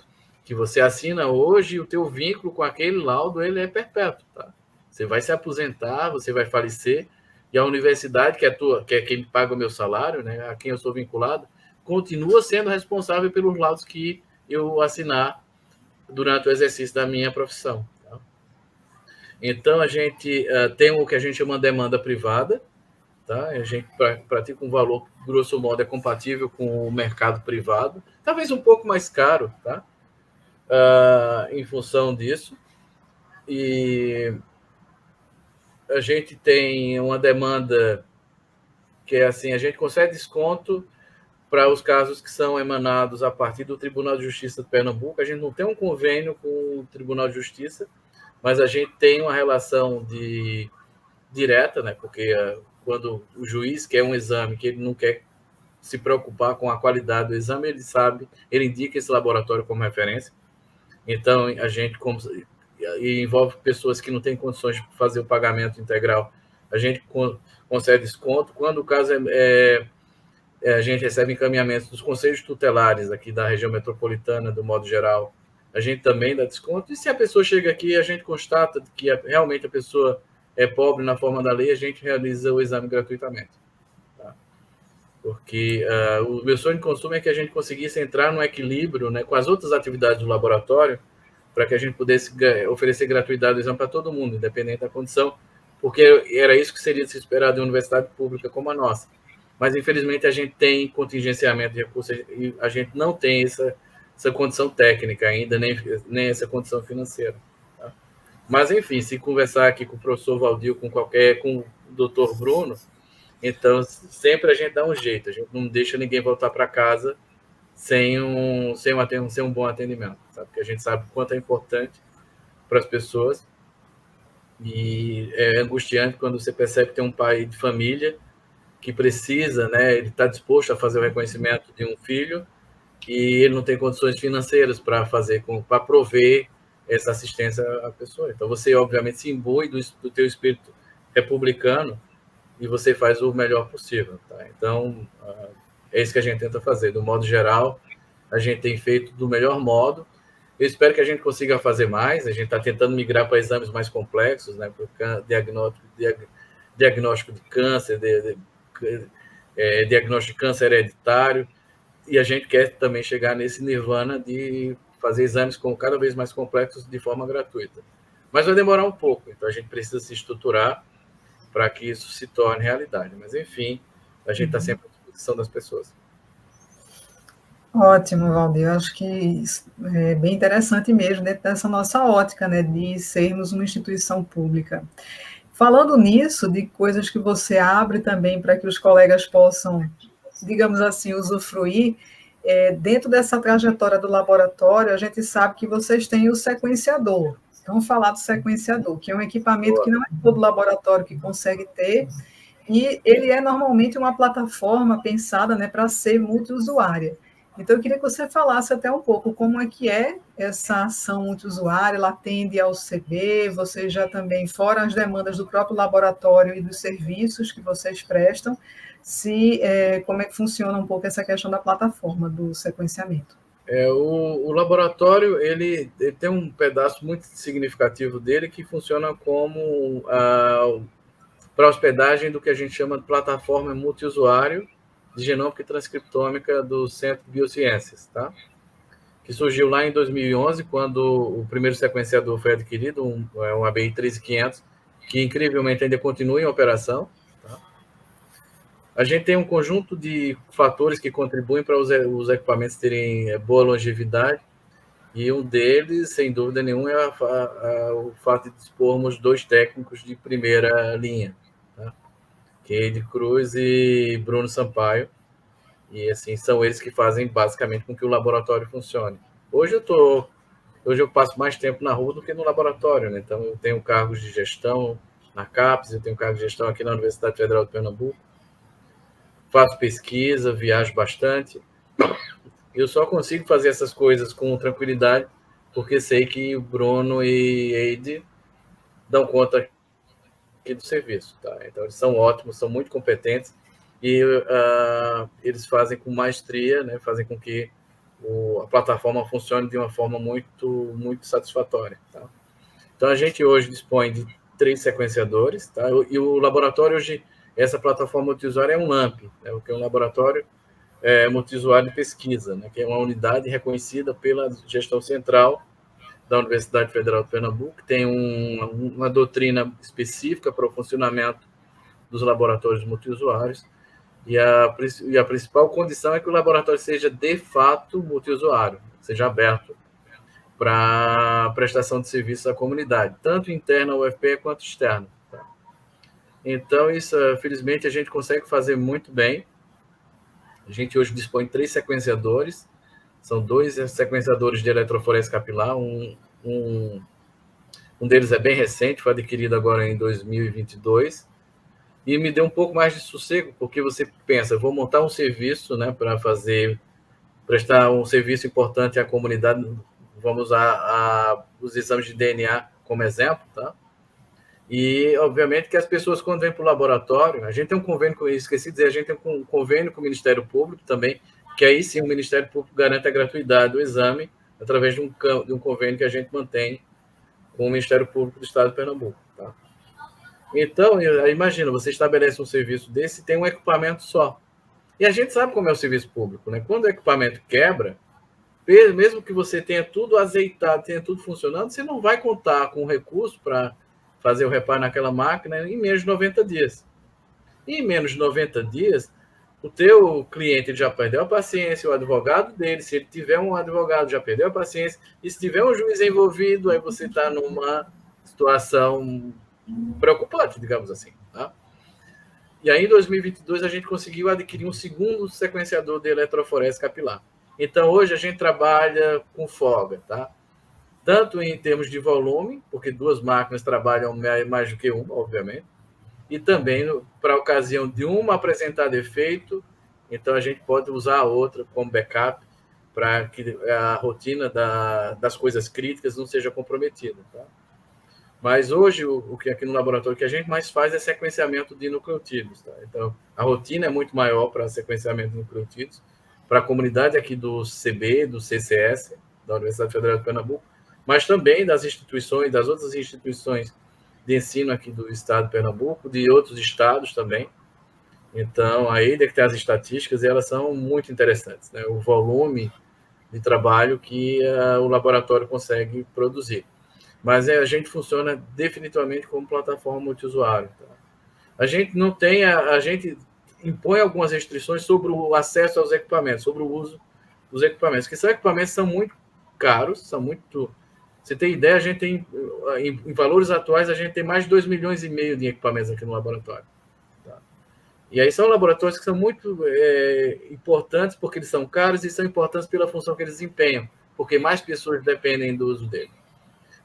Speaker 2: que você assina hoje e o teu vínculo com aquele laudo ele é perpétuo. Tá? Você vai se aposentar, você vai falecer, e a universidade, que é quem paga o meu salário, né, a quem eu sou vinculado, continua sendo responsável pelos laudos que eu assinar durante o exercício da minha profissão. Tá? Então, a gente tem o que a gente chama de demanda privada, tá? A gente pratica um valor, grosso modo, é compatível com o mercado privado, talvez um pouco mais caro, tá? Em função disso. E a gente tem uma demanda que é assim, a gente concede desconto para os casos que são emanados a partir do Tribunal de Justiça de Pernambuco. A gente não tem um convênio com o Tribunal de Justiça, mas a gente tem uma relação direta, né? Porque quando o juiz quer um exame que ele não quer se preocupar com a qualidade do exame, ele indica esse laboratório como referência. Então, a gente, e envolve pessoas que não têm condições de fazer o pagamento integral, a gente concede desconto. Quando o caso a gente recebe encaminhamentos dos conselhos tutelares aqui da região metropolitana, do modo geral, a gente também dá desconto. E se a pessoa chega aqui e a gente constata que realmente a pessoa é pobre na forma da lei, a gente realiza o exame gratuitamente. Tá? Porque o meu sonho de consumo é que a gente conseguisse entrar num equilíbrio, né, com as outras atividades do laboratório, para que a gente pudesse oferecer gratuidade do exame para todo mundo, independente da condição, porque era isso que seria de se esperar de uma universidade pública como a nossa. Mas, infelizmente, a gente tem contingenciamento de recursos e a gente não tem essa condição técnica ainda, nem essa condição financeira. Tá? Mas, enfim, se conversar aqui com o professor Valdir, com o doutor Bruno, então sempre a gente dá um jeito, a gente não deixa ninguém voltar para casa sem um bom atendimento, sabe? Porque a gente sabe o quanto é importante para as pessoas e é angustiante quando você percebe que tem um pai de família que precisa, né? Ele está disposto a fazer o reconhecimento de um filho e ele não tem condições financeiras para prover essa assistência à pessoa. Então, você, obviamente, se imbui do teu espírito republicano e você faz o melhor possível. Tá? Então, é isso que a gente tenta fazer. Do modo geral, a gente tem feito do melhor modo. Eu espero que a gente consiga fazer mais. A gente está tentando migrar para exames mais complexos, né? Para diagnóstico de câncer, diagnóstico de câncer hereditário, e a gente quer também chegar nesse nirvana de fazer exames cada vez mais complexos de forma gratuita. Mas vai demorar um pouco, então a gente precisa se estruturar para que isso se torne realidade. Mas, enfim, a gente está sempre à disposição das pessoas.
Speaker 3: Ótimo, Valdir. Eu acho que é bem interessante mesmo, dentro dessa nossa ótica, né, de sermos uma instituição pública. Falando nisso, de coisas que você abre também para que os colegas possam, digamos assim, usufruir, dentro dessa trajetória do laboratório, a gente sabe que vocês têm o sequenciador. Vamos falar do sequenciador, que é um equipamento que não é todo laboratório que consegue ter, e ele é normalmente uma plataforma pensada, né, para ser multiusuária. Então, eu queria que você falasse até um pouco como é que é essa ação multiusuária, ela atende ao CB, vocês já também, fora as demandas do próprio laboratório e dos serviços que vocês prestam, como é que funciona um pouco essa questão da plataforma do sequenciamento.
Speaker 2: O laboratório ele tem um pedaço muito significativo dele que funciona como para hospedagem do que a gente chama de plataforma multiusuário de genômica e transcriptômica do Centro de Biociências, tá? Que surgiu lá em 2011, quando o primeiro sequenciador foi adquirido, um ABI 13500, que incrivelmente ainda continua em operação. Tá? A gente tem um conjunto de fatores que contribuem para os equipamentos terem boa longevidade, e um deles, sem dúvida nenhuma, é o fato de dispormos 2 técnicos de primeira linha, tá? Keide Cruz e Bruno Sampaio, e assim são eles que fazem basicamente com que o laboratório funcione. Hoje eu passo mais tempo na rua do que no laboratório, né? Então eu tenho cargos de gestão na CAPES, eu tenho cargo de gestão aqui na Universidade Federal de Pernambuco, faço pesquisa, viajo bastante. Eu só consigo fazer essas coisas com tranquilidade porque sei que o Bruno e Eide dão conta aqui do serviço, tá? Então eles são ótimos, são muito competentes e eles fazem com maestria, né? Fazem com que a plataforma funcione de uma forma muito, muito satisfatória, tá? Então a gente hoje dispõe de 3 sequenciadores, tá? E o laboratório hoje, essa plataforma multiusuária é um LAMP, né? Que é um laboratório multiusuário de pesquisa, né? Que é uma unidade reconhecida pela gestão central da Universidade Federal de Pernambuco, que tem uma doutrina específica para o funcionamento dos laboratórios multiusuários, e a principal condição é que o laboratório seja de fato multiusuário, seja aberto para prestação de serviços à comunidade, tanto interna ao UFPE quanto externa. Tá? Então, isso, felizmente, a gente consegue fazer muito bem. A gente hoje dispõe de 3 sequenciadores, são 2 sequenciadores de eletroforese capilar, um deles é bem recente, foi adquirido agora em 2022, e me deu um pouco mais de sossego, porque você pensa, vou montar um serviço, né, para prestar um serviço importante à comunidade, vamos usar os exames de DNA como exemplo, tá? E, obviamente, que as pessoas, quando vêm para o laboratório, a gente tem um convênio, esqueci de dizer, a gente tem um convênio com o Ministério Público também, que aí sim o Ministério Público garante a gratuidade do exame através de um convênio que a gente mantém com o Ministério Público do Estado de Pernambuco. Tá? Então, imagina, você estabelece um serviço desse e tem um equipamento só. E a gente sabe como é o serviço público, né? Quando o equipamento quebra, mesmo que você tenha tudo azeitado, tenha tudo funcionando, você não vai contar com recurso para fazer o reparo naquela máquina em menos de 90 dias. E em menos de 90 dias, o teu cliente já perdeu a paciência, o advogado dele, se ele tiver um advogado, já perdeu a paciência, e se tiver um juiz envolvido, aí você está numa situação preocupante, digamos assim. Tá? E aí, em 2022, a gente conseguiu adquirir um segundo sequenciador de eletroforese capilar. Então, hoje a gente trabalha com folga, tá? Tanto em termos de volume, porque 2 máquinas trabalham mais do que uma, obviamente, e também para a ocasião de uma apresentar defeito, então a gente pode usar a outra como backup para que a rotina das coisas críticas não seja comprometida. Tá? Mas hoje, o que aqui no laboratório que a gente mais faz é sequenciamento de nucleotídeos. Tá? Então, a rotina é muito maior para sequenciamento de nucleotídeos, para a comunidade aqui do CB, do CCS, da Universidade Federal de Pernambuco, mas também das outras instituições de ensino aqui do estado de Pernambuco, de outros estados também. Então, aí que tem as estatísticas, e elas são muito interessantes, né? O volume de trabalho que o laboratório consegue produzir. Mas a gente funciona definitivamente como plataforma multiusuário. Tá? A gente não tem, a gente impõe algumas restrições sobre o acesso aos equipamentos, sobre o uso os equipamentos, que são equipamentos que são muito caros, são muito... Você tem ideia, a gente tem, em valores atuais, a gente tem mais de 2,5 milhões de equipamentos aqui no laboratório. Tá? E aí são laboratórios que são muito importantes porque eles são caros e são importantes pela função que eles desempenham, porque mais pessoas dependem do uso dele.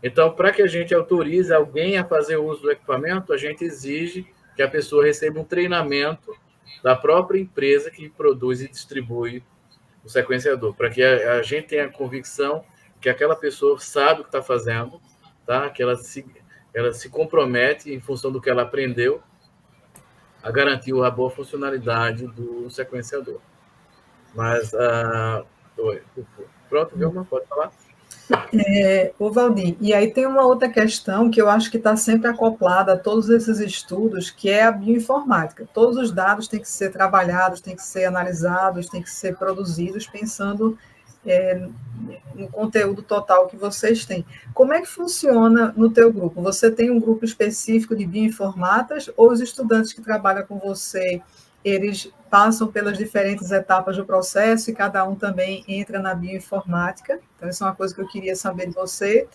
Speaker 2: Então, para que a gente autorize alguém a fazer o uso do equipamento, a gente exige que a pessoa receba um treinamento da própria empresa que produz e distribui o sequenciador, para que a gente tenha a convicção que aquela pessoa sabe o que está fazendo, tá? Que ela se compromete, em função do que ela aprendeu, a garantir a boa funcionalidade do sequenciador. Mas, pronto, Vilma, pode falar?
Speaker 3: Ô Valdir, e aí tem uma outra questão que eu acho que está sempre acoplada a todos esses estudos, que é a bioinformática. Todos os dados têm que ser trabalhados, têm que ser analisados, têm que ser produzidos pensando no conteúdo total que vocês têm. Como é que funciona no teu grupo? Você tem um grupo específico de bioinformatas ou os estudantes que trabalham com você, eles passam pelas diferentes etapas do processo e cada um também entra na bioinformática? Então, isso é uma coisa que eu queria saber de você.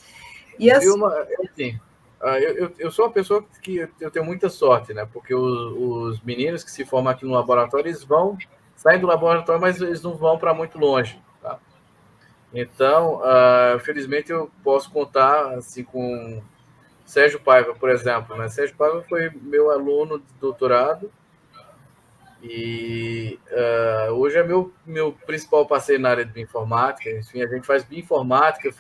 Speaker 2: E assim, eu sou uma pessoa que eu tenho muita sorte, né? Porque os meninos que se formam aqui no laboratório, eles saem do laboratório, mas eles não vão para muito longe, tá? Então, felizmente, eu posso contar assim, com Sérgio Paiva, por exemplo. Né? Sérgio Paiva foi meu aluno de doutorado e hoje é meu principal parceiro na área de bioinformática. Enfim, a gente faz bioinformática,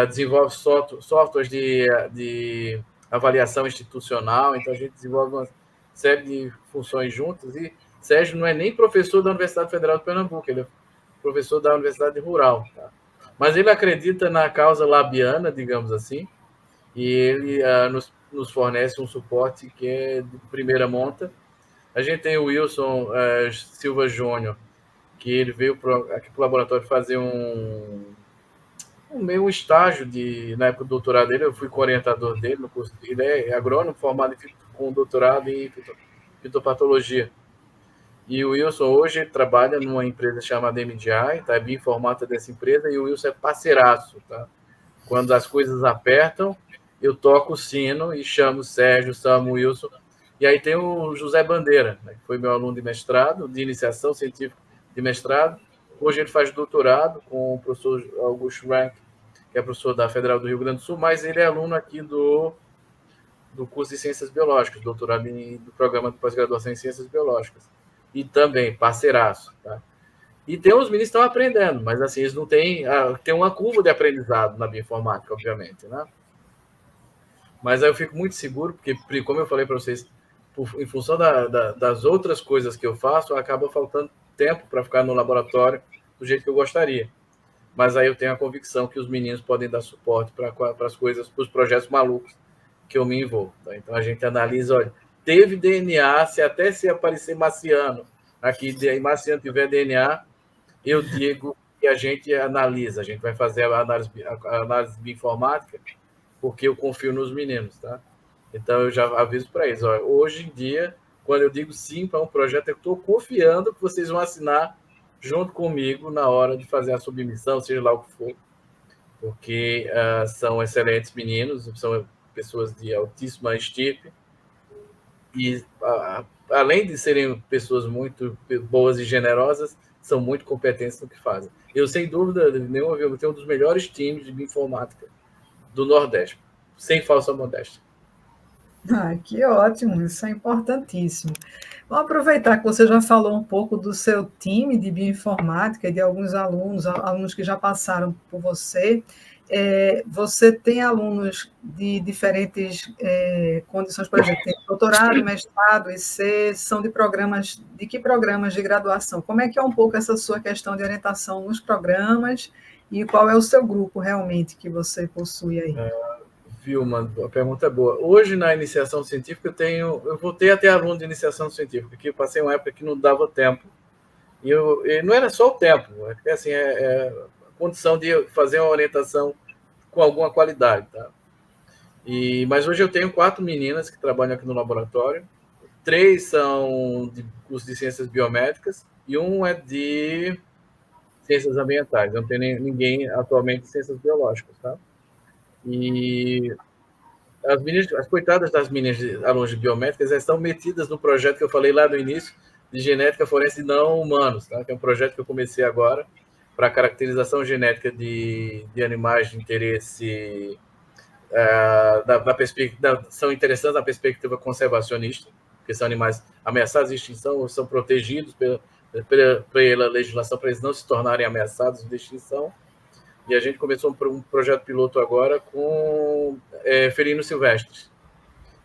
Speaker 2: desenvolve softwares de avaliação institucional, então a gente desenvolve uma série de funções juntas. E Sérgio não é nem professor da Universidade Federal de Pernambuco, ele é professor da Universidade Rural. Tá? Mas ele acredita na causa labiana, digamos assim, e ele nos fornece um suporte que é de primeira monta. A gente tem o Wilson Silva Júnior, que ele veio aqui para o laboratório fazer um estágio na época do doutorado dele. Eu fui co-orientador dele no curso. Ele é agrônomo formado com doutorado em fitopatologia. E o Wilson hoje trabalha numa empresa chamada MDI, tá? É bioinformata dessa empresa, e o Wilson é parceiraço, tá? Quando as coisas apertam, eu toco o sino e chamo o Sérgio, chamo o Wilson. E aí tem o José Bandeira, né, que foi meu aluno de mestrado, de iniciação científica de mestrado. Hoje ele faz doutorado com o professor Augusto Rank, que é professor da Federal do Rio Grande do Sul, mas ele é aluno aqui do curso de Ciências Biológicas, doutorado do programa de pós-graduação em Ciências Biológicas. E também parceiraço. Tá? E tem os meninos que estão aprendendo, mas assim, eles não têm... tem uma curva de aprendizado na bioinformática, obviamente. Né? Mas aí eu fico muito seguro, porque, como eu falei para vocês, em função das outras coisas que eu faço, acaba faltando tempo para ficar no laboratório do jeito que eu gostaria. Mas aí eu tenho a convicção que os meninos podem dar suporte para as coisas, para os projetos malucos que eu me envolvo. Tá? Então a gente analisa, olha, teve DNA, se aparecer marciano aqui, e marciano tiver DNA, eu digo que a gente analisa, a gente vai fazer a análise bioinformática, porque eu confio nos meninos, tá? Então eu já aviso para eles, olha, hoje em dia, quando eu digo sim para um projeto, eu estou confiando que vocês vão assinar junto comigo na hora de fazer a submissão, seja lá o que for, porque são excelentes meninos, são pessoas de altíssima estirpe, e além de serem pessoas muito boas e generosas, são muito competentes no que fazem. Eu, sem dúvida nenhuma, eu tenho um dos melhores times de bioinformática do Nordeste, sem falsa modéstia.
Speaker 3: Que ótimo, isso é importantíssimo. Vamos aproveitar que você já falou um pouco do seu time de bioinformática e de alguns alunos que já passaram por você. Você tem alunos de diferentes condições, por exemplo, tem doutorado, mestrado, IC, são de que programas de graduação? Como é que é um pouco essa sua questão de orientação nos programas e qual é o seu grupo realmente que você possui aí?
Speaker 2: Vilma, a pergunta é boa. Hoje, na iniciação científica, eu voltei a ter aluno de iniciação científica, que eu passei uma época que não dava tempo. E não era só o tempo, assim, a condição de fazer uma orientação com alguma qualidade. Tá? Mas hoje eu tenho 4 meninas que trabalham aqui no laboratório. 3 são de curso de ciências biomédicas e um é de ciências ambientais, não tem ninguém atualmente em ciências biológicas, tá? E as coitadas das meninas alunos de biométricas estão metidas no projeto que eu falei lá no início, de genética forense não humanos, tá? Que é um projeto que eu comecei agora para caracterização genética de animais de interesse, são interessantes na perspectiva conservacionista, porque são animais ameaçados de extinção ou são protegidos pela legislação para eles não se tornarem ameaçados de extinção. E a gente começou um projeto piloto agora com felinos silvestres.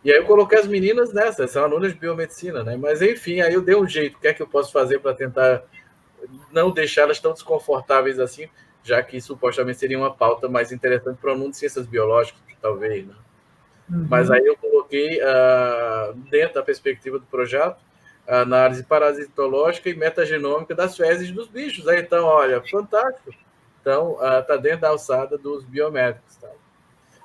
Speaker 2: E aí eu coloquei as meninas nessa, são alunas de biomedicina, né? Mas enfim, aí eu dei um jeito, o que é que eu posso fazer para tentar não deixá-las tão desconfortáveis assim, já que supostamente seria uma pauta mais interessante para o mundo de ciências biológicas, talvez, né? Mas aí eu coloquei, dentro da perspectiva do projeto, a análise parasitológica e metagenômica das fezes dos bichos. Aí, então, olha, fantástico. Então, está dentro da alçada dos biométricos. Tá?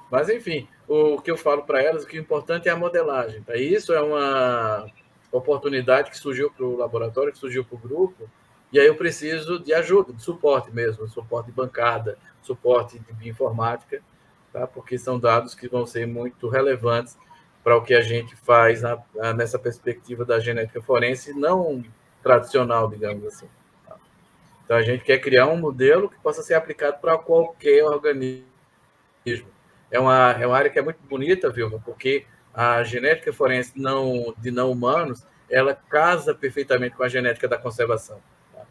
Speaker 2: Mas, enfim, o que eu falo para elas, o que é importante é a modelagem. Tá? E isso é uma oportunidade que surgiu para o laboratório, que surgiu para o grupo, e aí eu preciso de ajuda, de suporte mesmo, suporte de bancada, suporte de bioinformática, tá? Porque são dados que vão ser muito relevantes para o que a gente faz nessa perspectiva da genética forense não tradicional, digamos assim. Tá? Então, a gente quer criar um modelo que possa ser aplicado para qualquer organismo. É uma área que é muito bonita, Vilma, porque a genética forense de não humanos, ela casa perfeitamente com a genética da conservação. Tá?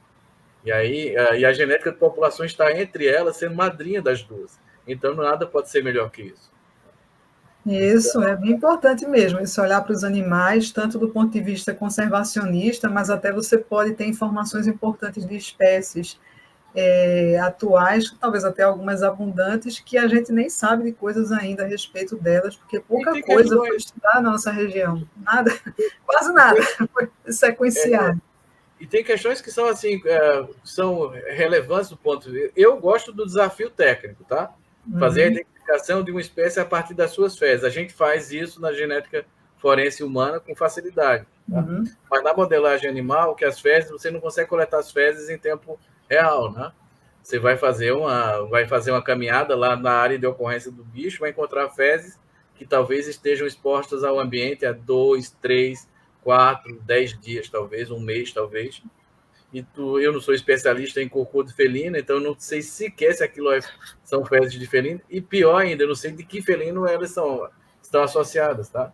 Speaker 2: E aí, a genética de população está entre elas, sendo madrinha das duas. Então, nada pode ser melhor que isso.
Speaker 3: Isso, é bem importante mesmo, esse olhar para os animais, tanto do ponto de vista conservacionista, mas até você pode ter informações importantes de espécies atuais, talvez até algumas abundantes, que a gente nem sabe de coisas ainda a respeito delas, porque pouca coisa foi estudada na nossa região, nada, quase nada, foi sequenciado.
Speaker 2: E tem questões que são assim, são relevantes do ponto de vista. Eu gosto do desafio técnico, tá? Fazer a identificação de uma espécie a partir das suas fezes. A gente faz isso na genética forense humana com facilidade. Tá? Mas na modelagem animal, que as fezes, você não consegue coletar as fezes em tempo real, né? Você vai fazer uma caminhada lá na área de ocorrência do bicho, vai encontrar fezes que talvez estejam expostas ao ambiente há 2, 3, 4, 10 dias, talvez, um mês, talvez. E eu não sou especialista em cocô de felino, então eu não sei sequer se aquilo são fezes de felino. E pior ainda, eu não sei de que felino elas estão associadas, tá?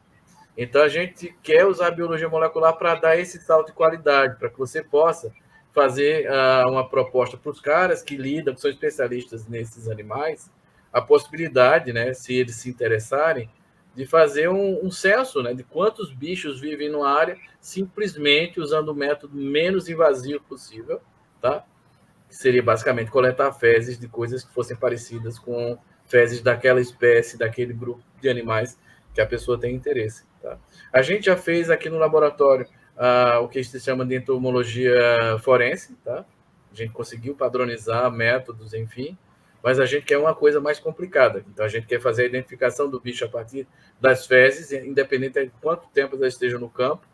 Speaker 2: Então a gente quer usar a biologia molecular para dar esse salto de qualidade, para que você possa fazer uma proposta para os caras que lidam, que são especialistas nesses animais, a possibilidade, né, se eles se interessarem, de fazer um censo, né, de quantos bichos vivem numa área, simplesmente usando o método menos invasivo possível, tá? Que seria basicamente coletar fezes de coisas que fossem parecidas com fezes daquela espécie, daquele grupo de animais que a pessoa tem interesse. Tá? A gente já fez aqui no laboratório o que se chama de entomologia forense, tá? A gente conseguiu padronizar métodos, enfim, mas a gente quer uma coisa mais complicada. Então, a gente quer fazer a identificação do bicho a partir das fezes, independente de quanto tempo elas estejam no campo.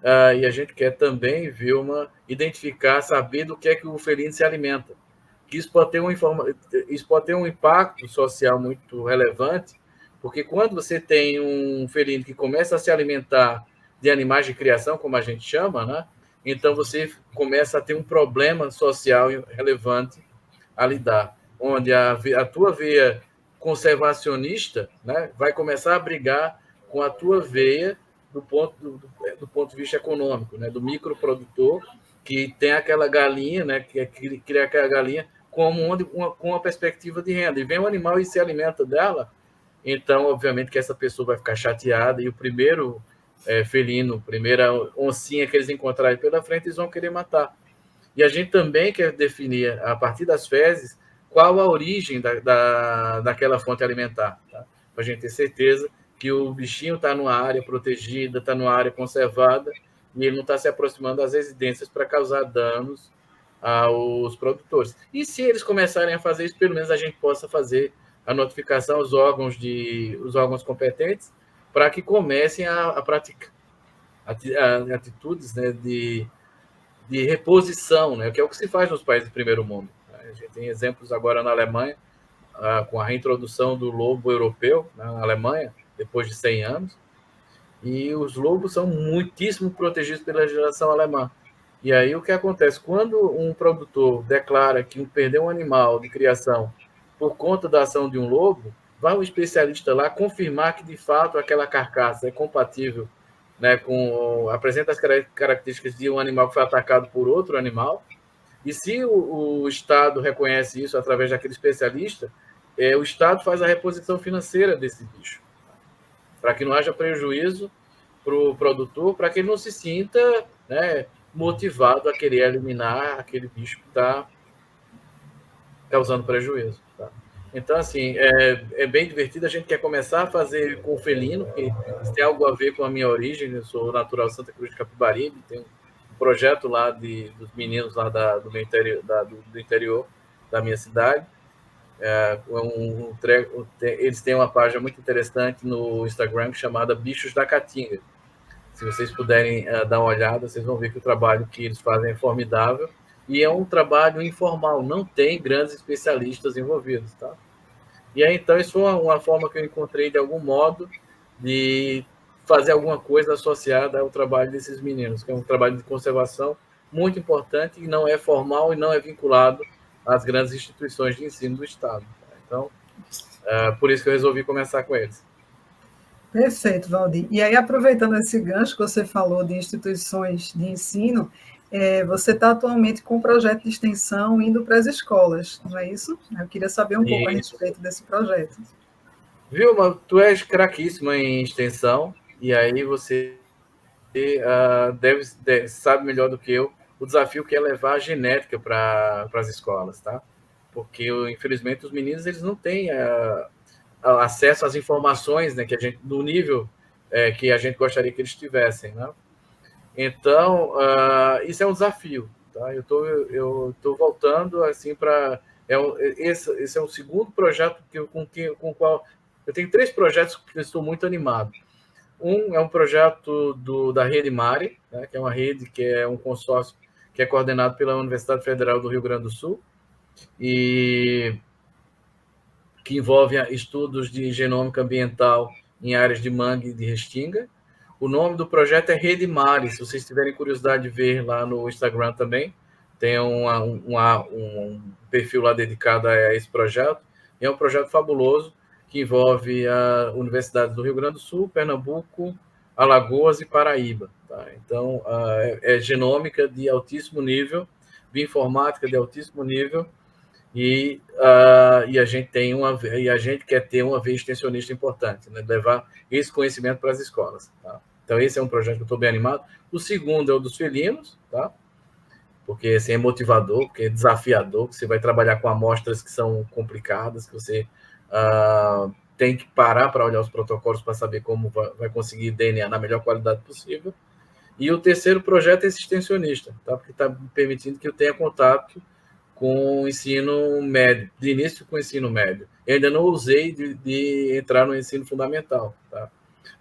Speaker 2: E a gente quer também, Vilma, identificar, saber do que é que o felino se alimenta. Que isso pode ter um impacto social muito relevante, porque quando você tem um felino que começa a se alimentar de animais de criação, como a gente chama, né? Então você começa a ter um problema social relevante a lidar, onde a tua veia conservacionista, né, vai começar a brigar com a tua veia do ponto de vista econômico, né, do microprodutor, que tem aquela galinha, né, que cria aquela galinha com uma perspectiva de renda. E vem um animal e se alimenta dela, então, obviamente, que essa pessoa vai ficar chateada, e o primeiro felino, primeira oncinha que eles encontrarem pela frente, eles vão querer matar. E a gente também quer definir, a partir das fezes, qual a origem daquela fonte alimentar, tá? Para a gente ter certeza que o bichinho está numa área protegida, está numa área conservada, e ele não está se aproximando das residências para causar danos aos produtores. E se eles começarem a fazer isso, pelo menos a gente possa fazer a notificação aos órgãos competentes para que comecem a praticar atitudes, né, de de reposição, né, que é o que se faz nos países do primeiro mundo. A gente tem exemplos agora na Alemanha, com a reintrodução do lobo europeu, né, na Alemanha, depois de 100 anos, e os lobos são muitíssimo protegidos pela legislação alemã. E aí o que acontece? Quando um produtor declara que perdeu um animal de criação por conta da ação de um lobo, vai um especialista lá confirmar que, de fato, aquela carcaça é compatível, né, apresenta as características de um animal que foi atacado por outro animal, e se o Estado reconhece isso através daquele especialista, o Estado faz a reposição financeira desse bicho, para que não haja prejuízo para o produtor, para que ele não se sinta, né, motivado a querer eliminar aquele bicho que está causando prejuízo. Tá? Então, assim, é bem divertido. A gente quer começar a fazer com o felino, que isso tem algo a ver com a minha origem. Eu sou natural de Santa Cruz de Capibaribe, tem um projeto lá dos meninos lá do interior da minha cidade. Eles têm uma página muito interessante no Instagram chamada Bichos da Caatinga. Se vocês puderem dar uma olhada, vocês vão ver que o trabalho que eles fazem é formidável e é um trabalho informal, não tem grandes especialistas envolvidos, tá? E aí, então, isso foi uma forma que eu encontrei, de algum modo, de fazer alguma coisa associada ao trabalho desses meninos, que é um trabalho de conservação muito importante e não é formal e não é vinculado às grandes instituições de ensino do Estado. Então, por isso que eu resolvi começar com eles.
Speaker 3: Perfeito, Valdir. E aí, aproveitando esse gancho que você falou de instituições de ensino, você está atualmente com um projeto de extensão indo para as escolas, não é isso? Eu queria saber um pouco a respeito desse projeto.
Speaker 2: Vilma, tu és craquíssima em extensão, e aí você sabe melhor do que eu o desafio que é levar a genética para as escolas, tá? Porque, infelizmente, os meninos eles não têm acesso às informações, né, no nível que a gente gostaria que eles tivessem, né? Então, isso é um desafio, tá? Eu tô voltando assim para esse é o segundo projeto com o qual eu tenho 3 projetos que eu estou muito animado. Um é um projeto da Rede Mari, né, que é uma rede que é um consórcio que é coordenado pela Universidade Federal do Rio Grande do Sul e que envolve estudos de genômica ambiental em áreas de mangue e de restinga. O nome do projeto é Rede Mari, se vocês tiverem curiosidade de ver lá no Instagram também, tem um perfil lá dedicado a esse projeto. É um projeto fabuloso que envolve a Universidade do Rio Grande do Sul, Pernambuco, Alagoas e Paraíba. Tá? Então, é genômica de altíssimo nível, bioinformática de altíssimo nível, e a gente quer ter uma veia extensionista importante, né? Levar esse conhecimento para as escolas. Tá? Então, esse é um projeto que eu estou bem animado. O segundo é o dos felinos, tá? Porque assim, é motivador, porque é desafiador, que você vai trabalhar com amostras que são complicadas, que você tem que parar para olhar os protocolos para saber como vai conseguir DNA na melhor qualidade possível. E o terceiro projeto é esse extensionista, tá? Porque está permitindo que eu tenha contato com o ensino médio, de início com o ensino médio. Eu ainda não usei de entrar no ensino fundamental, tá?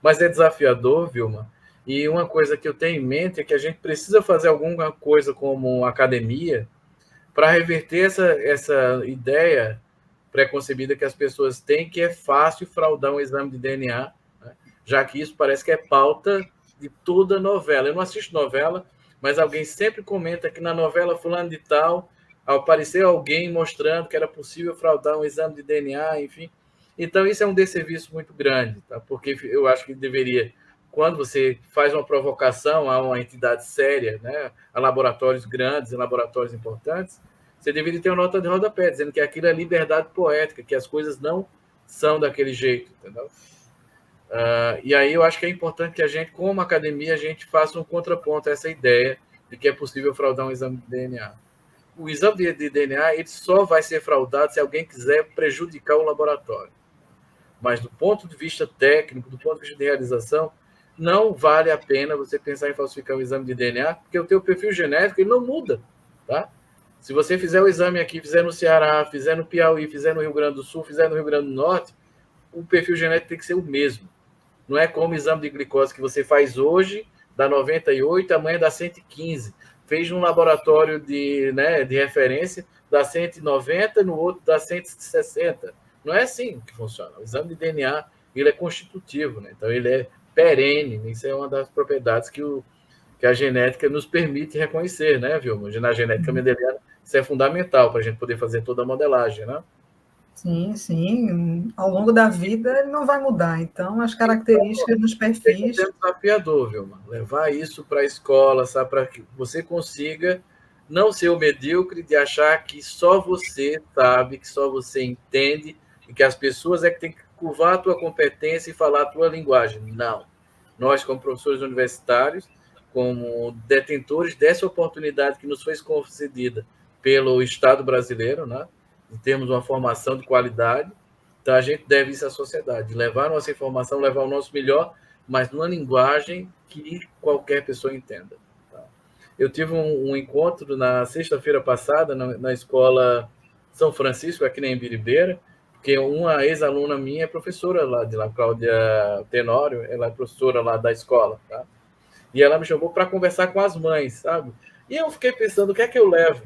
Speaker 2: Mas é desafiador, Vilma. E uma coisa que eu tenho em mente é que a gente precisa fazer alguma coisa como academia para reverter essa ideia preconcebida que as pessoas têm, que é fácil fraudar um exame de DNA, né? Já que isso parece que é pauta de toda novela. Eu não assisto novela, mas alguém sempre comenta que na novela fulano de tal apareceu alguém mostrando que era possível fraudar um exame de DNA, enfim. Então, isso é um desserviço muito grande, tá? Porque eu acho que deveria, quando você faz uma provocação a uma entidade séria, né, a laboratórios grandes e laboratórios importantes, você deveria ter uma nota de rodapé, dizendo que aquilo é liberdade poética, que as coisas não são daquele jeito, entendeu? E aí eu acho que é importante que a gente, como academia, a gente faça um contraponto a essa ideia de que é possível fraudar um exame de DNA. O exame de DNA ele só vai ser fraudado se alguém quiser prejudicar o laboratório. Mas do ponto de vista técnico, do ponto de vista de realização, não vale a pena você pensar em falsificar o exame de DNA, porque o teu perfil genético ele não muda, tá? Se você fizer o exame aqui, fizer no Ceará, fizer no Piauí, fizer no Rio Grande do Sul, fizer no Rio Grande do Norte, o perfil genético tem que ser o mesmo. Não é como o exame de glicose que você faz hoje, dá 98, amanhã dá 115. fez um laboratório de referência, dá 190, no outro dá 160. Não é assim que funciona. O exame de DNA ele é constitutivo, né? Então ele é perene. Isso é uma das propriedades que a genética nos permite reconhecer, né, Vilma? Na genética mendeliana, isso é fundamental para a gente poder fazer toda a modelagem, né?
Speaker 3: Sim, sim. Ao longo da vida ele não vai mudar. Então, as características nos perfis.
Speaker 2: É desafiador, Vilma. Levar isso para a escola, sabe, para que você consiga não ser o medíocre de achar que só você sabe, que só você entende, e que as pessoas é que têm que curvar a tua competência e falar a tua linguagem. Não. Nós, como professores universitários, como detentores dessa oportunidade que nos foi concedida pelo Estado brasileiro, né? E temos uma formação de qualidade, então a gente deve isso à sociedade, levar a nossa informação, levar o nosso melhor, mas numa linguagem que qualquer pessoa entenda. Tá? Eu tive um encontro na sexta-feira passada na escola São Francisco, aqui em Biribeira, porque uma ex-aluna minha é professora lá de lá, Cláudia Tenório, ela é professora lá da escola, tá? E ela me chamou para conversar com as mães, sabe? E eu fiquei pensando, o que é que eu levo?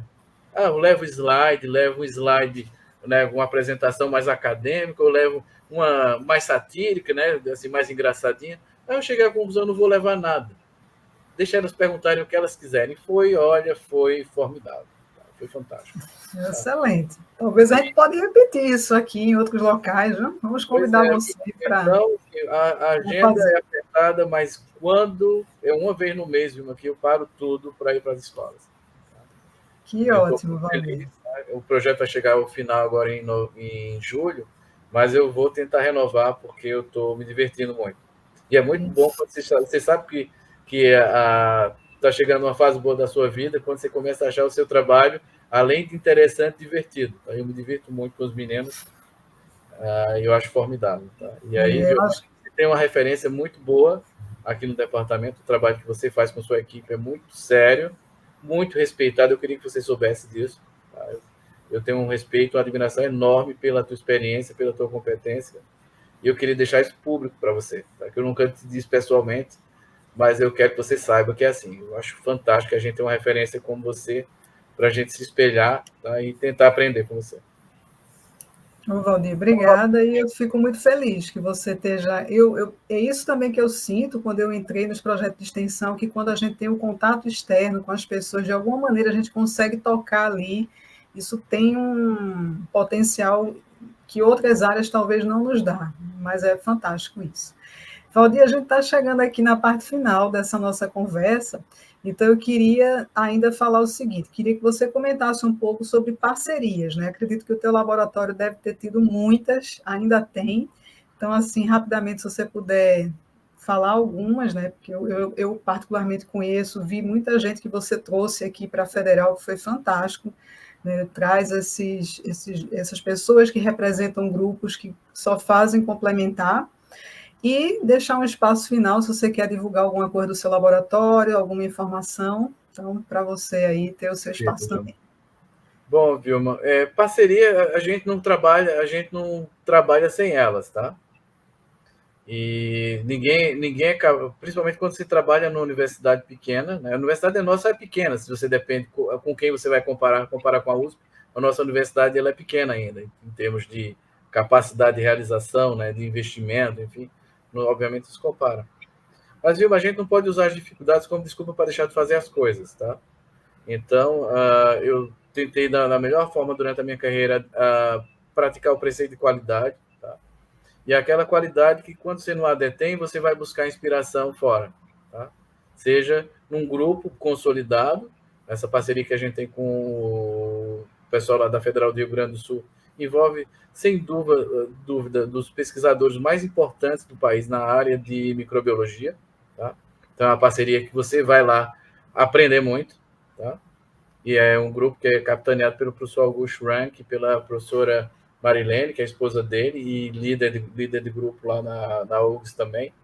Speaker 2: Eu levo um slide, né, uma apresentação mais acadêmica, eu levo uma mais satírica, né, assim, mais engraçadinha. Aí eu cheguei à conclusão, não vou levar nada. Deixa elas perguntarem o que elas quiserem. Foi formidável. Foi fantástico.
Speaker 3: Excelente. Talvez a gente pode repetir isso aqui em outros locais, viu? Vamos convidar você para...
Speaker 2: Então, a agenda é apertada, mas quando é uma vez no mês, viu, aqui eu paro tudo para ir para as escolas.
Speaker 3: Que ótimo, Valdir.
Speaker 2: O projeto vai chegar ao final agora em julho, mas eu vou tentar renovar porque eu estou me divertindo muito. E é muito bom quando você sabe que está chegando uma fase boa da sua vida, quando você começa a achar o seu trabalho, além de interessante, divertido. Eu me divirto muito com os meninos, eu acho formidável. Tá? E aí, você tem uma referência muito boa aqui no departamento, o trabalho que você faz com sua equipe é muito sério, muito respeitado. Eu queria que você soubesse disso. Tá? Eu tenho um respeito, uma admiração enorme pela tua experiência, pela tua competência. E eu queria deixar isso público para você, tá? Que eu nunca te disse pessoalmente, mas eu quero que você saiba que é assim. Eu acho fantástico que a gente tenha uma referência como você para a gente se espelhar, tá? E tentar aprender com você.
Speaker 3: Ô, Valdir, obrigada, e eu fico muito feliz que você esteja... é isso também que eu sinto quando eu entrei nos projetos de extensão, que quando a gente tem um contato externo com as pessoas, de alguma maneira a gente consegue tocar ali, isso tem um potencial que outras áreas talvez não nos dá, mas é fantástico isso. Valdir, a gente está chegando aqui na parte final dessa nossa conversa, então eu queria ainda falar o seguinte, queria que você comentasse um pouco sobre parcerias, né? Acredito que o teu laboratório deve ter tido muitas, ainda tem, então assim, rapidamente, se você puder falar algumas, né? Porque eu particularmente conheço, vi muita gente que você trouxe aqui para a Federal, que foi fantástico, né? Traz essas pessoas que representam grupos que só fazem complementar, e deixar um espaço final, se você quer divulgar alguma coisa do seu laboratório, alguma informação, então, para você aí ter o seu espaço também.
Speaker 2: Bom, Vilma, parceria, a gente não trabalha sem elas, tá? E ninguém principalmente quando se trabalha numa universidade pequena, né? A universidade nossa é pequena, se você depende com quem você vai comparar com a USP, a nossa universidade ela é pequena ainda, em termos de capacidade de realização, né, de investimento, enfim, obviamente se compara. Mas, Vilma, a gente não pode usar as dificuldades como desculpa para deixar de fazer as coisas, tá? Então, eu tentei, da melhor forma durante a minha carreira, praticar o preceito de qualidade, tá? E aquela qualidade que, quando você não a detém, você vai buscar inspiração fora, tá? Seja num grupo consolidado, essa parceria que a gente tem com o pessoal lá da Federal do Rio Grande do Sul, envolve, sem dúvida, dos pesquisadores mais importantes do país na área de microbiologia, tá? Então, é uma parceria que você vai lá aprender muito, tá? E é um grupo que é capitaneado pelo professor Augusto Rank, pela professora Marilene, que é a esposa dele, e líder de grupo lá na URGS também.